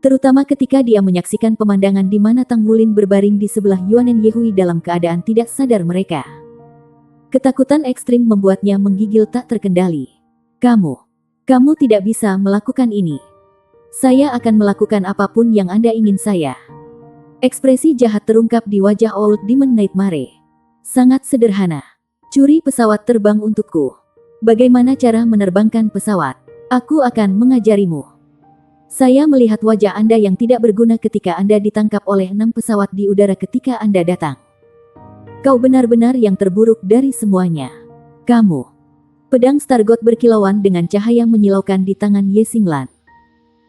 Terutama ketika dia menyaksikan pemandangan di mana Tang Wulin berbaring di sebelah Yuanen Yehui dalam keadaan tidak sadar mereka. Ketakutan ekstrim membuatnya menggigil tak terkendali. Kamu tidak bisa melakukan ini. Saya akan melakukan apapun yang Anda ingin saya. Ekspresi jahat terungkap di wajah Old Demon Nightmare. Sangat sederhana. Curi pesawat terbang untukku. Bagaimana cara menerbangkan pesawat? Aku akan mengajarimu. Saya melihat wajah Anda yang tidak berguna ketika Anda ditangkap oleh 6 pesawat di udara ketika Anda datang. Kau benar-benar yang terburuk dari semuanya. Kamu. Pedang Stargot berkilauan dengan cahaya menyilaukan di tangan Ye Xinglan.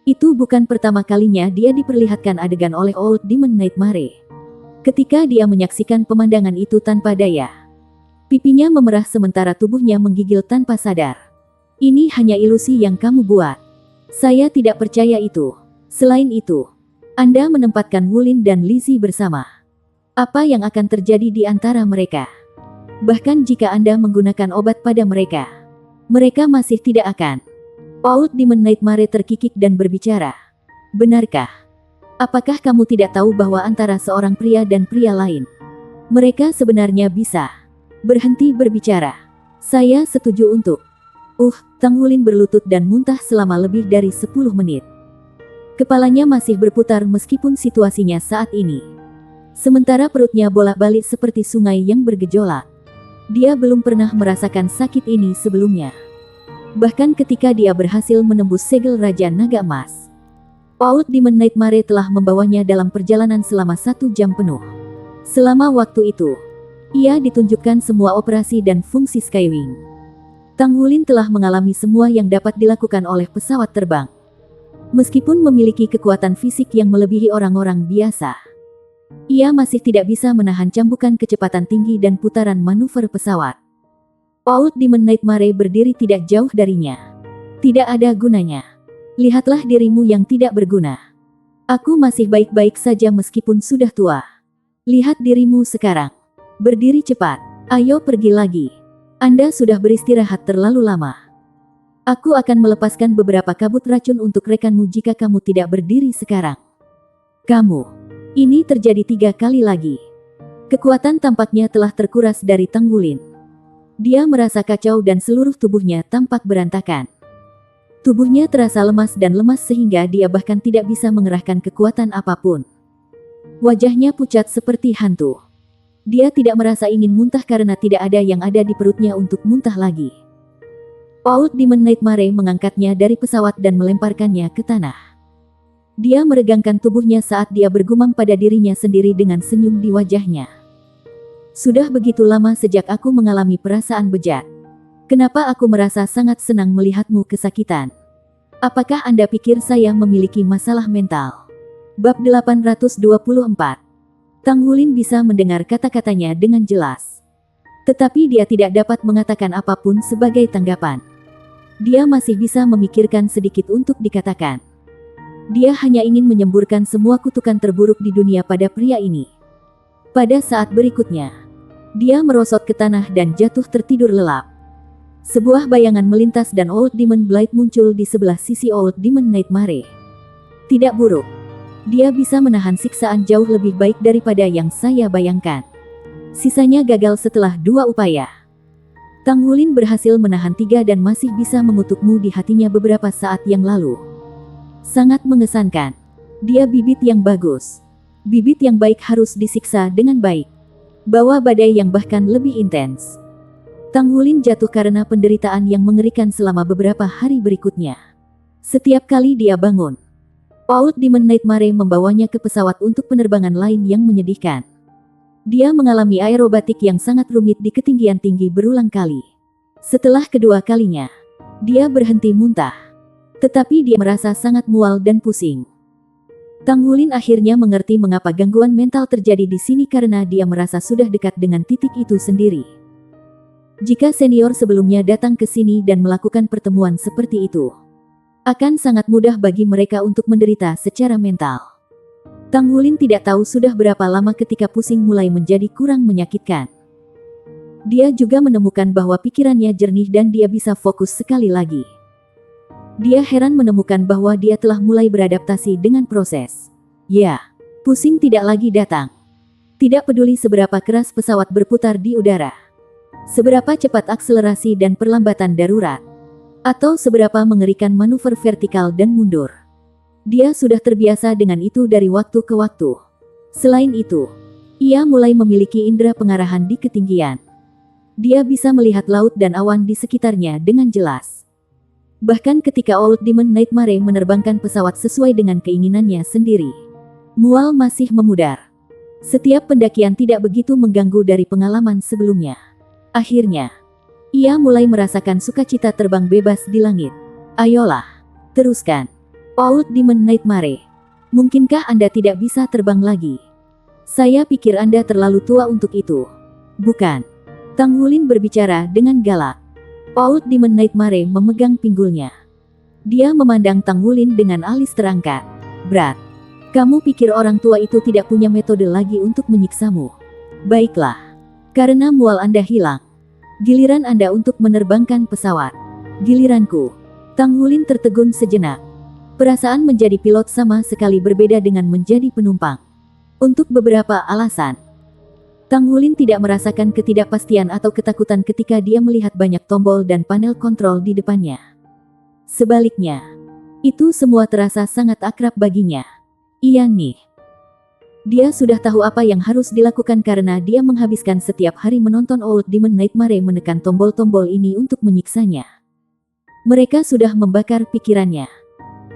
Itu bukan pertama kalinya dia diperlihatkan adegan oleh Old Demon Nightmare. Ketika dia menyaksikan pemandangan itu tanpa daya, pipinya memerah sementara tubuhnya menggigil tanpa sadar. Ini hanya ilusi yang kamu buat. Saya tidak percaya itu. Selain itu, Anda menempatkan Wulin dan Lizzie bersama. Apa yang akan terjadi di antara mereka? Bahkan jika Anda menggunakan obat pada mereka, mereka masih tidak akan. Old Demon Nightmare terkikik dan berbicara. Benarkah? Apakah kamu tidak tahu bahwa antara seorang pria dan pria lain, mereka sebenarnya bisa berhenti berbicara? Saya setuju untuk. Tang Wulin berlutut dan muntah selama lebih dari 10 menit. Kepalanya masih berputar meskipun situasinya saat ini. Sementara perutnya bolak-balik seperti sungai yang bergejolak. Dia belum pernah merasakan sakit ini sebelumnya. Bahkan ketika dia berhasil menembus segel Raja Naga Emas. Old Demon Nightmare telah membawanya dalam perjalanan selama 1 jam penuh. Selama waktu itu, ia ditunjukkan semua operasi dan fungsi Skywing. Tang Wulin telah mengalami semua yang dapat dilakukan oleh pesawat terbang. Meskipun memiliki kekuatan fisik yang melebihi orang-orang biasa, ia masih tidak bisa menahan cambukan kecepatan tinggi dan putaran manuver pesawat. Old Demon Nightmare berdiri tidak jauh darinya. Tidak ada gunanya. Lihatlah dirimu yang tidak berguna. Aku masih baik-baik saja meskipun sudah tua. Lihat dirimu sekarang. Berdiri cepat. Ayo pergi lagi. Anda sudah beristirahat terlalu lama. Aku akan melepaskan beberapa kabut racun untuk rekanmu jika kamu tidak berdiri sekarang. Kamu. Ini terjadi 3 kali lagi. Kekuatan tampaknya telah terkuras dari Tang Wulin. Dia merasa kacau dan seluruh tubuhnya tampak berantakan. Tubuhnya terasa lemas dan lemas sehingga dia bahkan tidak bisa mengerahkan kekuatan apapun. Wajahnya pucat seperti hantu. Dia tidak merasa ingin muntah karena tidak ada yang ada di perutnya untuk muntah lagi. Old Demon Nightmare mengangkatnya dari pesawat dan melemparkannya ke tanah. Dia meregangkan tubuhnya saat dia bergumam pada dirinya sendiri dengan senyum di wajahnya. Sudah begitu lama sejak aku mengalami perasaan bejat. Kenapa aku merasa sangat senang melihatmu kesakitan? Apakah Anda pikir saya memiliki masalah mental? Bab 824. Tang Wulin bisa mendengar kata-katanya dengan jelas. Tetapi dia tidak dapat mengatakan apapun sebagai tanggapan. Dia masih bisa memikirkan sedikit untuk dikatakan. Dia hanya ingin menyemburkan semua kutukan terburuk di dunia pada pria ini. Pada saat berikutnya, dia merosot ke tanah dan jatuh tertidur lelap. Sebuah bayangan melintas dan Old Demon Blight muncul di sebelah sisi Old Demon Nightmare. Tidak buruk. Dia bisa menahan siksaan jauh lebih baik daripada yang saya bayangkan. Sisanya gagal setelah 2 upaya. Tang Wulin berhasil menahan 3 dan masih bisa mengutukmu di hatinya beberapa saat yang lalu. Sangat mengesankan. Dia bibit yang bagus. Bibit yang baik harus disiksa dengan baik. Bawa badai yang bahkan lebih intens. Tang Wulin jatuh karena penderitaan yang mengerikan selama beberapa hari berikutnya. Setiap kali dia bangun, Old Demon Nightmare membawanya ke pesawat untuk penerbangan lain yang menyedihkan. Dia mengalami aerobatik yang sangat rumit di ketinggian tinggi berulang kali. Setelah kedua kalinya, dia berhenti muntah. Tetapi dia merasa sangat mual dan pusing. Tang Wulin akhirnya mengerti mengapa gangguan mental terjadi di sini karena dia merasa sudah dekat dengan titik itu sendiri. Jika senior sebelumnya datang ke sini dan melakukan pertemuan seperti itu, akan sangat mudah bagi mereka untuk menderita secara mental. Tang Wulin tidak tahu sudah berapa lama ketika pusing mulai menjadi kurang menyakitkan. Dia juga menemukan bahwa pikirannya jernih dan dia bisa fokus sekali lagi. Dia heran menemukan bahwa dia telah mulai beradaptasi dengan proses. Ya, pusing tidak lagi datang. Tidak peduli seberapa keras pesawat berputar di udara, seberapa cepat akselerasi dan perlambatan darurat, atau seberapa mengerikan manuver vertikal dan mundur. Dia sudah terbiasa dengan itu dari waktu ke waktu. Selain itu, ia mulai memiliki indera pengarahan di ketinggian. Dia bisa melihat laut dan awan di sekitarnya dengan jelas. Bahkan ketika Old Demon Nightmare menerbangkan pesawat sesuai dengan keinginannya sendiri, mual masih memudar. Setiap pendakian tidak begitu mengganggu dari pengalaman sebelumnya. Akhirnya, ia mulai merasakan sukacita terbang bebas di langit. Ayolah, teruskan. Old Demon Nightmare. Mungkinkah Anda tidak bisa terbang lagi? Saya pikir Anda terlalu tua untuk itu. Bukan. Tang Wulin berbicara dengan galak. Old Demon Nightmare memegang pinggulnya. Dia memandang Tang Wulin dengan alis terangkat. Berat. Kamu pikir orang tua itu tidak punya metode lagi untuk menyiksamu? Baiklah. Karena mual Anda hilang, giliran Anda untuk menerbangkan pesawat. Giliranku. Tang Wulin tertegun sejenak. Perasaan menjadi pilot sama sekali berbeda dengan menjadi penumpang. Untuk beberapa alasan, Tang Wulin tidak merasakan ketidakpastian atau ketakutan ketika dia melihat banyak tombol dan panel kontrol di depannya. Sebaliknya, itu semua terasa sangat akrab baginya. Iya nih. Dia sudah tahu apa yang harus dilakukan karena dia menghabiskan setiap hari menonton Old Demon Nightmare menekan tombol-tombol ini untuk menyiksanya. Mereka sudah membakar pikirannya.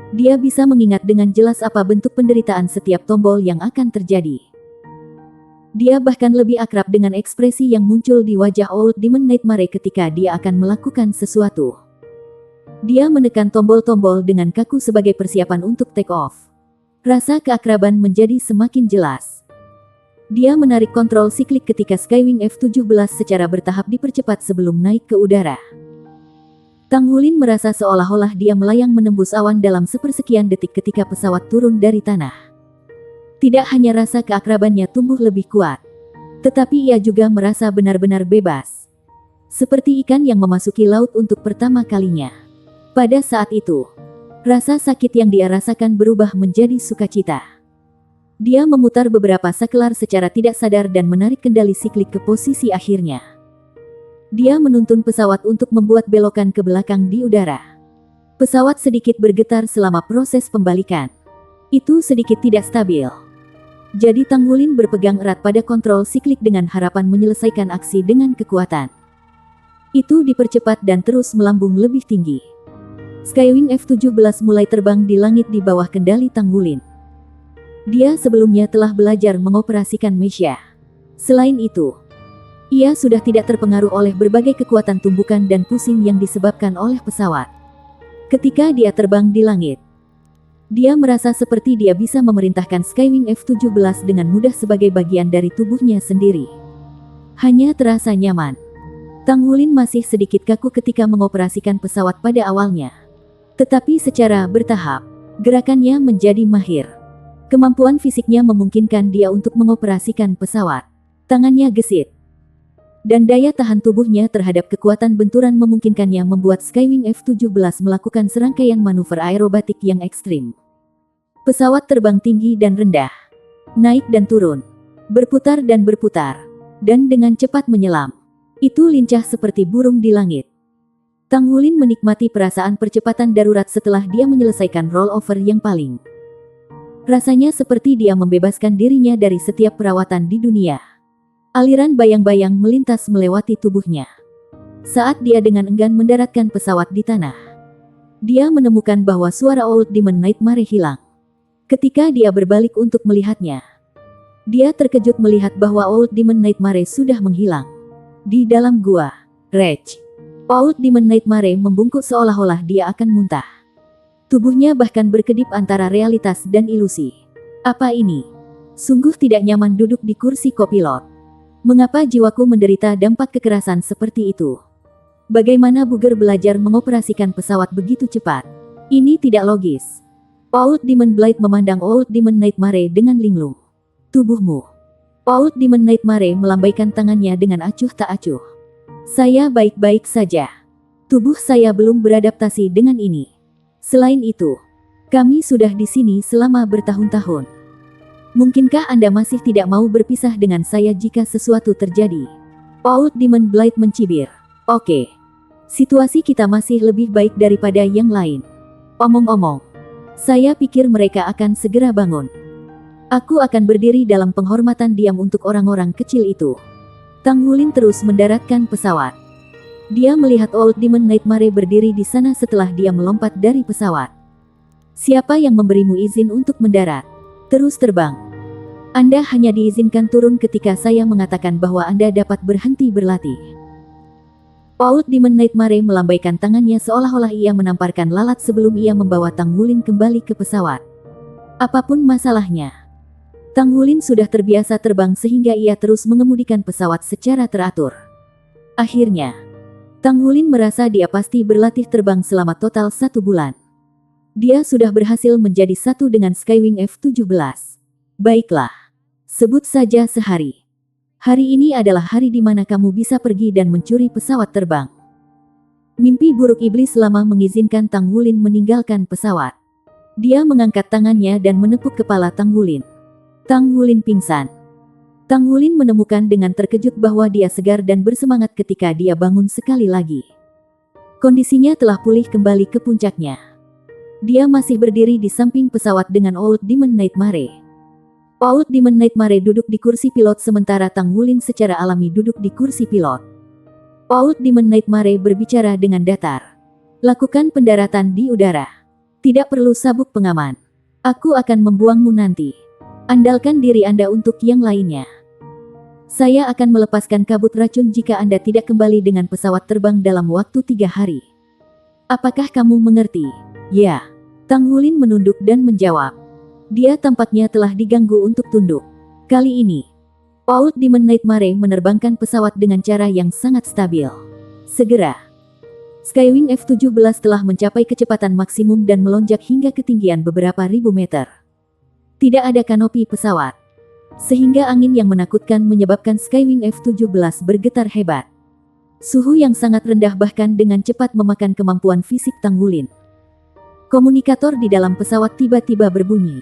Dia bisa mengingat dengan jelas apa bentuk penderitaan setiap tombol yang akan terjadi. Dia bahkan lebih akrab dengan ekspresi yang muncul di wajah Old Demon Nightmare ketika dia akan melakukan sesuatu. Dia menekan tombol-tombol dengan kaku sebagai persiapan untuk take off. Rasa keakraban menjadi semakin jelas. Dia menarik kontrol siklik ketika Skywing F-17 secara bertahap dipercepat sebelum naik ke udara. Tang Wulin merasa seolah-olah dia melayang menembus awan dalam sepersekian detik ketika pesawat turun dari tanah. Tidak hanya rasa keakrabannya tumbuh lebih kuat, tetapi ia juga merasa benar-benar bebas. Seperti ikan yang memasuki laut untuk pertama kalinya. Pada saat itu, rasa sakit yang dia rasakan berubah menjadi sukacita. Dia memutar beberapa sakelar secara tidak sadar dan menarik kendali siklik ke posisi akhirnya. Dia menuntun pesawat untuk membuat belokan ke belakang di udara. Pesawat sedikit bergetar selama proses pembalikan. Itu sedikit tidak stabil. Jadi Tang Wulin berpegang erat pada kontrol siklik dengan harapan menyelesaikan aksi dengan kekuatan. Itu dipercepat dan terus melambung lebih tinggi. Skywing F-17 mulai terbang di langit di bawah kendali Tang Wulin. Dia sebelumnya telah belajar mengoperasikan mecha. Selain itu, ia sudah tidak terpengaruh oleh berbagai kekuatan tumbukan dan pusing yang disebabkan oleh pesawat. Ketika dia terbang di langit, dia merasa seperti dia bisa memerintahkan Skywing F-17 dengan mudah sebagai bagian dari tubuhnya sendiri. Hanya terasa nyaman. Tang Wulin masih sedikit kaku ketika mengoperasikan pesawat pada awalnya. Tetapi secara bertahap, gerakannya menjadi mahir. Kemampuan fisiknya memungkinkan dia untuk mengoperasikan pesawat. Tangannya gesit. Dan daya tahan tubuhnya terhadap kekuatan benturan memungkinkannya membuat Skywing F-17 melakukan serangkaian manuver aerobatik yang ekstrim. Pesawat terbang tinggi dan rendah, naik dan turun, berputar, dan dengan cepat menyelam. Itu lincah seperti burung di langit. Tang Wulin menikmati perasaan percepatan darurat setelah dia menyelesaikan rollover yang paling. Rasanya seperti dia membebaskan dirinya dari setiap perawatan di dunia. Aliran bayang-bayang melintas melewati tubuhnya. Saat dia dengan enggan mendaratkan pesawat di tanah, dia menemukan bahwa suara Old Demon Nightmare hilang. Ketika dia berbalik untuk melihatnya, dia terkejut melihat bahwa Old Demon Nightmare sudah menghilang. Di dalam gua, Rage. Old Demon Nightmare membungkuk seolah-olah dia akan muntah. Tubuhnya bahkan berkedip antara realitas dan ilusi. Apa ini? Sungguh tidak nyaman duduk di kursi kopilot. Mengapa jiwaku menderita dampak kekerasan seperti itu? Bagaimana Booger belajar mengoperasikan pesawat begitu cepat? Ini tidak logis. Old Demon Blade memandang Old Demon Nightmare dengan linglung. Tubuhmu. Old Demon Nightmare melambaikan tangannya dengan acuh tak acuh. Saya baik-baik saja. Tubuh saya belum beradaptasi dengan ini. Selain itu, kami sudah di sini selama bertahun-tahun. Mungkinkah Anda masih tidak mau berpisah dengan saya jika sesuatu terjadi? Old Demon Blade mencibir. Oke. Situasi kita masih lebih baik daripada yang lain. Omong-omong, saya pikir mereka akan segera bangun. Aku akan berdiri dalam penghormatan diam untuk orang-orang kecil itu. Tang Wulin terus mendaratkan pesawat. Dia melihat Old Demon Nightmare berdiri di sana setelah dia melompat dari pesawat. Siapa yang memberimu izin untuk mendarat? Terus terbang. Anda hanya diizinkan turun ketika saya mengatakan bahwa Anda dapat berhenti berlatih. Old Demon Nightmare melambaikan tangannya seolah-olah ia menamparkan lalat sebelum ia membawa Tang Wulin kembali ke pesawat. Apapun masalahnya, Tang Wulin sudah terbiasa terbang sehingga ia terus mengemudikan pesawat secara teratur. Akhirnya, Tang Wulin merasa dia pasti berlatih terbang selama total 1 bulan. Dia sudah berhasil menjadi satu dengan Skywing F-17. Baiklah. Sebut saja sehari. Hari ini adalah hari di mana kamu bisa pergi dan mencuri pesawat terbang. Mimpi buruk iblis lama mengizinkan Tang Wulin meninggalkan pesawat. Dia mengangkat tangannya dan menepuk kepala Tang Wulin. Tang Wulin pingsan. Tang Wulin menemukan dengan terkejut bahwa dia segar dan bersemangat ketika dia bangun sekali lagi. Kondisinya telah pulih kembali ke puncaknya. Dia masih berdiri di samping pesawat dengan Old Demon Nightmare. Old Demon Nightmare duduk di kursi pilot sementara Tang Wulin secara alami duduk di kursi pilot. Old Demon Nightmare berbicara dengan datar. Lakukan pendaratan di udara. Tidak perlu sabuk pengaman. Aku akan membuangmu nanti. Andalkan diri Anda untuk yang lainnya. Saya akan melepaskan kabut racun jika Anda tidak kembali dengan pesawat terbang dalam waktu 3 hari. Apakah kamu mengerti? Ya. Tang Wulin menunduk dan menjawab. Dia tampaknya telah diganggu untuk tunduk. Kali ini, Old Demon Nightmare menerbangkan pesawat dengan cara yang sangat stabil. Segera, Skywing F-17 telah mencapai kecepatan maksimum dan melonjak hingga ketinggian beberapa ribu meter. Tidak ada kanopi pesawat, sehingga angin yang menakutkan menyebabkan Skywing F-17 bergetar hebat. Suhu yang sangat rendah bahkan dengan cepat memakan kemampuan fisik Tang Wulin. Komunikator di dalam pesawat tiba-tiba berbunyi.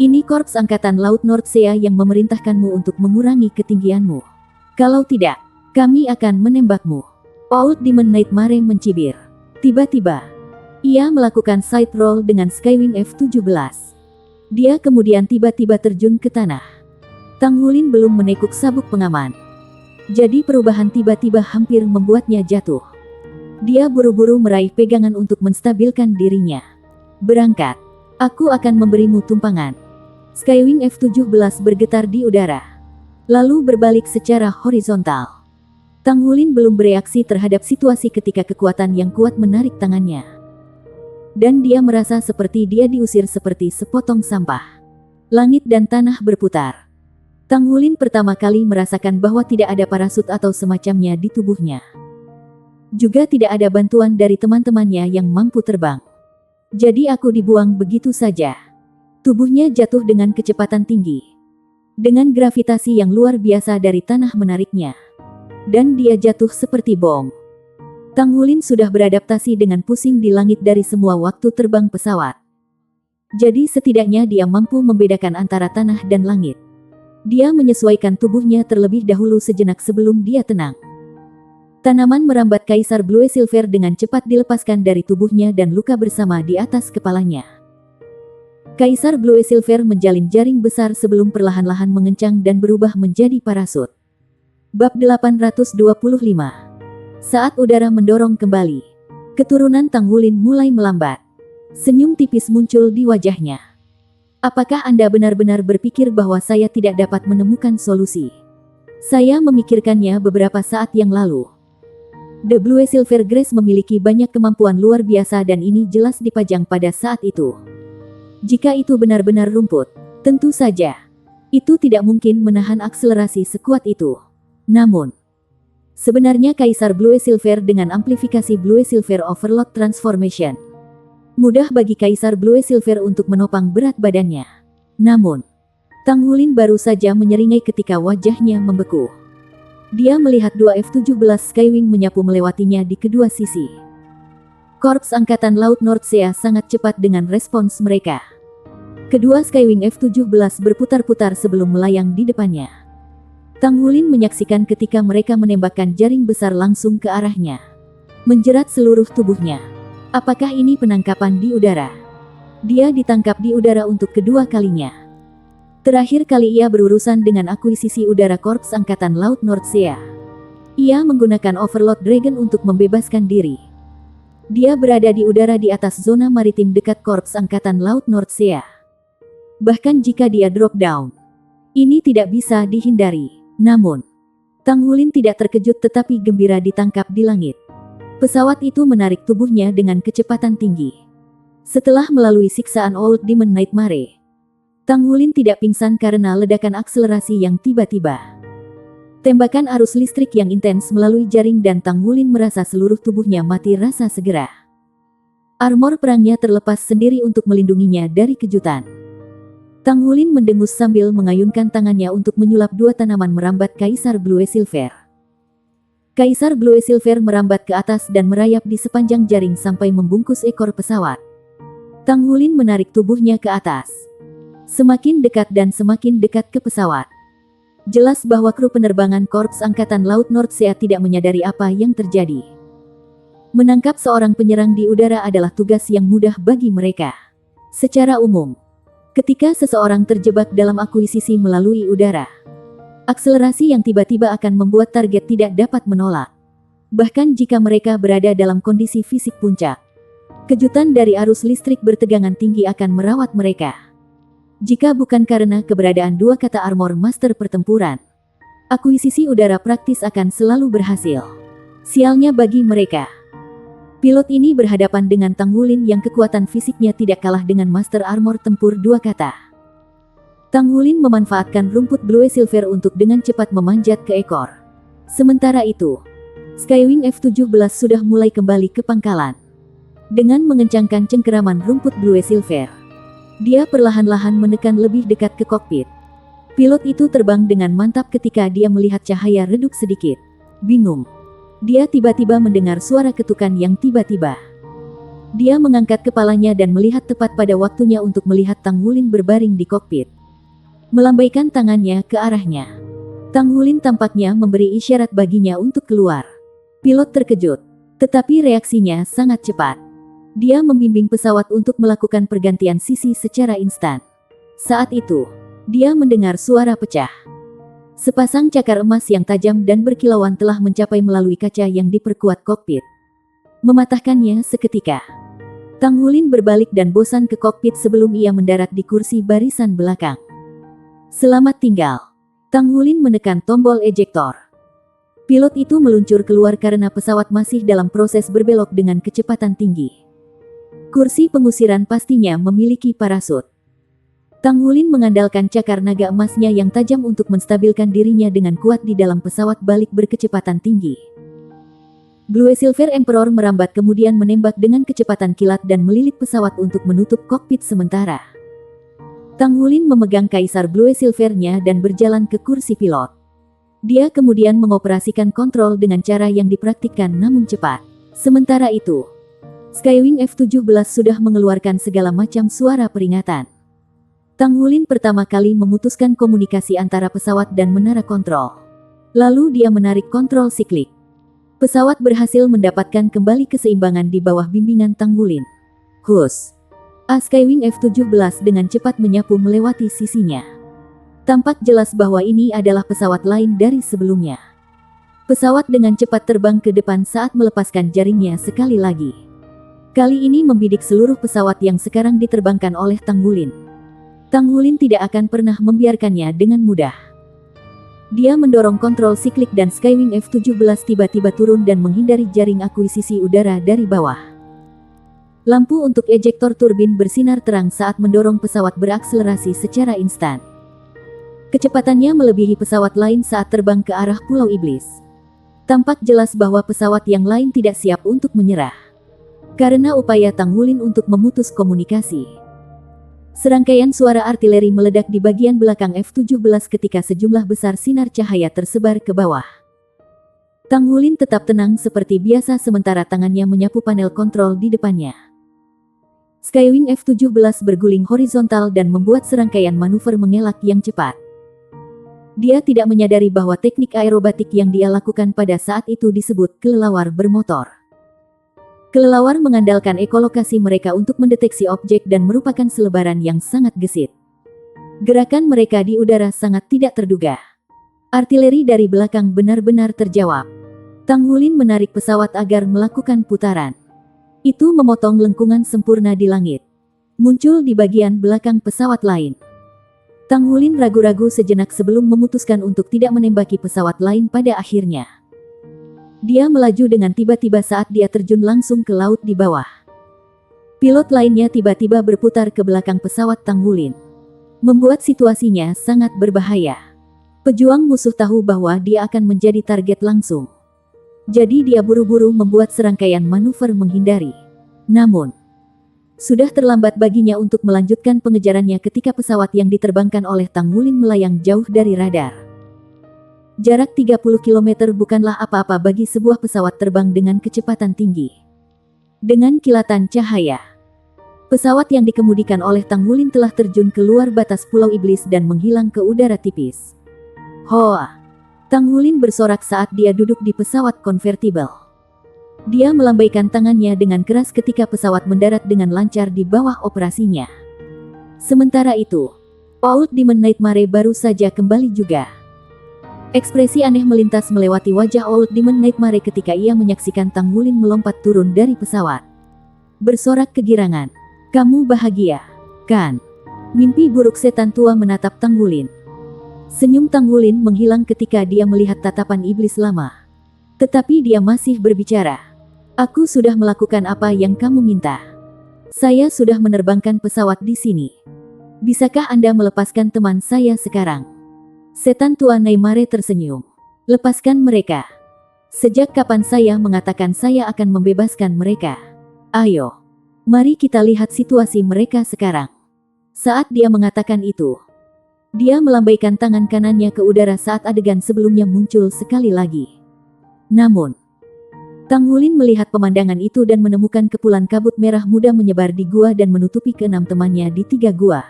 Ini Korps Angkatan Laut Nordsea yang memerintahkanmu untuk mengurangi ketinggianmu. Kalau tidak, kami akan menembakmu. Old Demon Nightmare mencibir. Tiba-tiba, ia melakukan side roll dengan Skywing F-17. Dia kemudian tiba-tiba terjun ke tanah. Tang Wulin belum menekuk sabuk pengaman. Jadi perubahan tiba-tiba hampir membuatnya jatuh. Dia buru-buru meraih pegangan untuk menstabilkan dirinya. Berangkat. Aku akan memberimu tumpangan. Skywing F-17 bergetar di udara, lalu berbalik secara horizontal. Tang Wulin belum bereaksi terhadap situasi ketika kekuatan yang kuat menarik tangannya. Dan dia merasa seperti dia diusir seperti sepotong sampah. Langit dan tanah berputar. Tang Wulin pertama kali merasakan bahwa tidak ada parasut atau semacamnya di tubuhnya. Juga tidak ada bantuan dari teman-temannya yang mampu terbang. Jadi aku dibuang begitu saja. Tubuhnya jatuh dengan kecepatan tinggi. Dengan gravitasi yang luar biasa dari tanah menariknya. Dan dia jatuh seperti bom. Tang Wulin sudah beradaptasi dengan pusing di langit dari semua waktu terbang pesawat. Jadi setidaknya dia mampu membedakan antara tanah dan langit. Dia menyesuaikan tubuhnya terlebih dahulu sejenak sebelum dia tenang. Tanaman merambat Kaisar Blue Silver dengan cepat dilepaskan dari tubuhnya dan luka bersama di atas kepalanya. Kaisar Blue Silver menjalin jaring besar sebelum perlahan-lahan mengencang dan berubah menjadi parasut. Bab 825. Saat udara mendorong kembali, keturunan Tang Wulin mulai melambat. Senyum tipis muncul di wajahnya. Apakah Anda benar-benar berpikir bahwa saya tidak dapat menemukan solusi? Saya memikirkannya beberapa saat yang lalu. The Blue Silver Grace memiliki banyak kemampuan luar biasa dan ini jelas dipajang pada saat itu. Jika itu benar-benar rumput, tentu saja, itu tidak mungkin menahan akselerasi sekuat itu. Namun, sebenarnya Kaisar Blue Silver dengan amplifikasi Blue Silver Overload Transformation. Mudah bagi Kaisar Blue Silver untuk menopang berat badannya. Namun, Tang Wulin baru saja menyeringai ketika wajahnya membeku. Dia melihat dua F-17 Skywing menyapu melewatinya di kedua sisi. Korps Angkatan Laut Nordsea sangat cepat dengan respons mereka. Kedua Skywing F-17 berputar-putar sebelum melayang di depannya. Tang Wulin menyaksikan ketika mereka menembakkan jaring besar langsung ke arahnya, menjerat seluruh tubuhnya. Apakah ini penangkapan di udara? Dia ditangkap di udara untuk kedua kalinya. Terakhir kali ia berurusan dengan akuisisi udara Korps Angkatan Laut Nordsea. Ia menggunakan Overlord Dragon untuk membebaskan diri. Dia berada di udara di atas zona maritim dekat Korps Angkatan Laut Nordsea. Bahkan jika dia drop down, ini tidak bisa dihindari. Namun, Tang Wulin tidak terkejut tetapi gembira ditangkap di langit. Pesawat itu menarik tubuhnya dengan kecepatan tinggi. Setelah melalui siksaan Old Demon Nightmare, Tang Wulin tidak pingsan karena ledakan akselerasi yang tiba-tiba. Tembakan arus listrik yang intens melalui jaring dan Tang Wulin merasa seluruh tubuhnya mati rasa segera. Armor perangnya terlepas sendiri untuk melindunginya dari kejutan. Tang Wulin mendengus sambil mengayunkan tangannya untuk menyulap dua tanaman merambat Kaisar Blue Silver. Kaisar Blue Silver merambat ke atas dan merayap di sepanjang jaring sampai membungkus ekor pesawat. Tang Wulin menarik tubuhnya ke atas. Semakin dekat dan semakin dekat ke pesawat. Jelas bahwa kru penerbangan Korps Angkatan Laut Nordsea tidak menyadari apa yang terjadi. Menangkap seorang penyerang di udara adalah tugas yang mudah bagi mereka. Secara umum, ketika seseorang terjebak dalam akuisisi melalui udara, akselerasi yang tiba-tiba akan membuat target tidak dapat menolak. Bahkan jika mereka berada dalam kondisi fisik puncak, kejutan dari arus listrik bertegangan tinggi akan merawat mereka. Jika bukan karena keberadaan dua kata armor master pertempuran, Akuisisi udara praktis akan selalu berhasil. Sialnya bagi mereka. Pilot ini berhadapan dengan Tang Wulin yang kekuatan fisiknya tidak kalah dengan Master Armor Tempur 2 kata. Tang Wulin memanfaatkan rumput Blue Silver untuk dengan cepat memanjat ke ekor. Sementara itu, Skywing F-17 sudah mulai kembali ke pangkalan. Dengan mengencangkan cengkeraman rumput Blue Silver, dia perlahan-lahan menekan lebih dekat ke kokpit. Pilot itu terbang dengan mantap ketika dia melihat cahaya redup sedikit. Bingung. Dia tiba-tiba mendengar suara ketukan yang tiba-tiba. Dia mengangkat kepalanya dan melihat tepat pada waktunya untuk melihat Tang Wulin berbaring di kokpit. Melambaikan tangannya ke arahnya. Tang Wulin tampaknya memberi isyarat baginya untuk keluar. Pilot terkejut, tetapi reaksinya sangat cepat. Dia membimbing pesawat untuk melakukan pergantian sisi secara instan. Saat itu, dia mendengar suara pecah. Sepasang cakar emas yang tajam dan berkilauan telah mencapai melalui kaca yang diperkuat kokpit, mematahkannya seketika. Tang Wulin berbalik dan bosan ke kokpit sebelum ia mendarat di kursi barisan belakang. Selamat tinggal. Tang Wulin menekan tombol ejektor. Pilot itu meluncur keluar karena pesawat masih dalam proses berbelok dengan kecepatan tinggi. Kursi pengusiran pastinya memiliki parasut. Tang Wulin mengandalkan cakar naga emasnya yang tajam untuk menstabilkan dirinya dengan kuat di dalam pesawat balik berkecepatan tinggi. Blue Silver Emperor merambat kemudian menembak dengan kecepatan kilat dan melilit pesawat untuk menutup kokpit sementara. Tang Wulin memegang kaisar Blue Silver-nya dan berjalan ke kursi pilot. Dia kemudian mengoperasikan kontrol dengan cara yang dipraktikkan namun cepat. Sementara itu, Skywing F-17 sudah mengeluarkan segala macam suara peringatan. Tang Wulin pertama kali memutuskan komunikasi antara pesawat dan menara kontrol. Lalu dia menarik kontrol siklik. Pesawat berhasil mendapatkan kembali keseimbangan di bawah bimbingan Tang Wulin. Hus! Skywing F-17 dengan cepat menyapu melewati sisinya. Tampak jelas bahwa ini adalah pesawat lain dari sebelumnya. Pesawat dengan cepat terbang ke depan saat melepaskan jaringnya sekali lagi. Kali ini membidik seluruh pesawat yang sekarang diterbangkan oleh Tang Wulin. Tang Wulin tidak akan pernah membiarkannya dengan mudah. Dia mendorong kontrol siklik dan Skywing F-17 tiba-tiba turun dan menghindari jaring akuisisi udara dari bawah. Lampu untuk ejektor turbin bersinar terang saat mendorong pesawat berakselerasi secara instan. Kecepatannya melebihi pesawat lain saat terbang ke arah Pulau Iblis. Tampak jelas bahwa pesawat yang lain tidak siap untuk menyerah. Karena upaya Tang Wulin untuk memutus komunikasi. Serangkaian suara artileri meledak di bagian belakang F-17 ketika sejumlah besar sinar cahaya tersebar ke bawah. Tang Wulin tetap tenang seperti biasa sementara tangannya menyapu panel kontrol di depannya. Skywing F-17 berguling horizontal dan membuat serangkaian manuver mengelak yang cepat. Dia tidak menyadari bahwa teknik aerobatik yang dia lakukan pada saat itu disebut kelelawar bermotor. Kelelawar mengandalkan ekolokasi mereka untuk mendeteksi objek dan merupakan selebaran yang sangat gesit. Gerakan mereka di udara sangat tidak terduga. Artileri dari belakang benar-benar terjawab. Tang Wulin menarik pesawat agar melakukan putaran. Itu memotong lengkungan sempurna di langit. Muncul di bagian belakang pesawat lain. Tang Wulin ragu-ragu sejenak sebelum memutuskan untuk tidak menembaki pesawat lain pada akhirnya. Dia melaju dengan tiba-tiba saat dia terjun langsung ke laut di bawah. Pilot lainnya tiba-tiba berputar ke belakang pesawat Tang Wulin. Membuat situasinya sangat berbahaya. Pejuang musuh tahu bahwa dia akan menjadi target langsung. Jadi dia buru-buru membuat serangkaian manuver menghindari. Namun, sudah terlambat baginya untuk melanjutkan pengejarannya ketika pesawat yang diterbangkan oleh Tang Wulin melayang jauh dari radar. Jarak 30 km bukanlah apa-apa bagi sebuah pesawat terbang dengan kecepatan tinggi. Dengan kilatan cahaya, pesawat yang dikemudikan oleh Tang Wulin telah terjun keluar batas Pulau Iblis dan menghilang ke udara tipis. Hoa! Tang Wulin bersorak saat dia duduk di pesawat konvertibel. Dia melambaikan tangannya dengan keras ketika pesawat mendarat dengan lancar di bawah operasinya. Sementara itu, Old Demon Nightmare baru saja kembali juga. Ekspresi aneh melintas melewati wajah Old Demon Nightmare ketika ia menyaksikan Tang Wulin melompat turun dari pesawat. Bersorak kegirangan. Kamu bahagia, kan? Mimpi buruk setan tua menatap Tang Wulin. Senyum Tang Wulin menghilang ketika dia melihat tatapan iblis lama. Tetapi dia masih berbicara. Aku sudah melakukan apa yang kamu minta. Saya sudah menerbangkan pesawat di sini. Bisakah Anda melepaskan teman saya sekarang? Setan tua Neymare tersenyum. Lepaskan mereka. Sejak kapan saya mengatakan saya akan membebaskan mereka? Ayo. Mari kita lihat situasi mereka sekarang. Saat dia mengatakan itu, dia melambaikan tangan kanannya ke udara saat adegan sebelumnya muncul sekali lagi. Namun, Tang Wulin melihat pemandangan itu dan menemukan kepulan kabut merah muda menyebar di gua dan menutupi keenam temannya di 3 gua.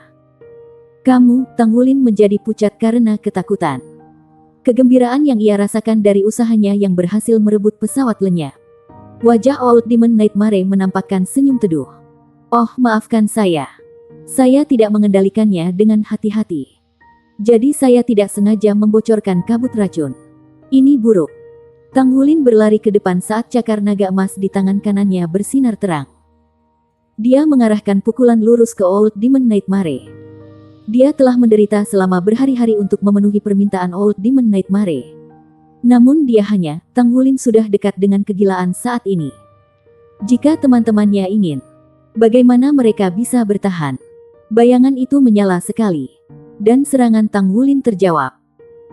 Kamu, Tang Wulin menjadi pucat karena ketakutan. Kegembiraan yang ia rasakan dari usahanya yang berhasil merebut pesawat lenyap. Wajah Old Demon Nightmare menampakkan senyum teduh. Oh, maafkan saya. Saya tidak mengendalikannya dengan hati-hati. Jadi saya tidak sengaja membocorkan kabut racun. Ini buruk. Tang Wulin berlari ke depan saat cakar naga emas di tangan kanannya bersinar terang. Dia mengarahkan pukulan lurus ke Old Demon Nightmare. Dia telah menderita selama berhari-hari untuk memenuhi permintaan Old Demon Nightmare. Namun dia hanya, Tang Wulin sudah dekat dengan kegilaan saat ini. Jika teman-temannya ingin, bagaimana mereka bisa bertahan? Bayangan itu menyala sekali. Dan serangan Tang Wulin terjawab.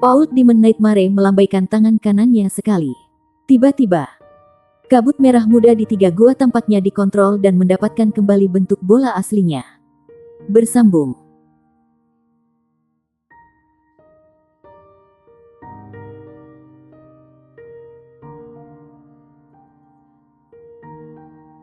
Old Demon Nightmare melambaikan tangan kanannya sekali. Tiba-tiba, kabut merah muda di 3 gua tampaknya dikontrol dan mendapatkan kembali bentuk bola aslinya. Bersambung.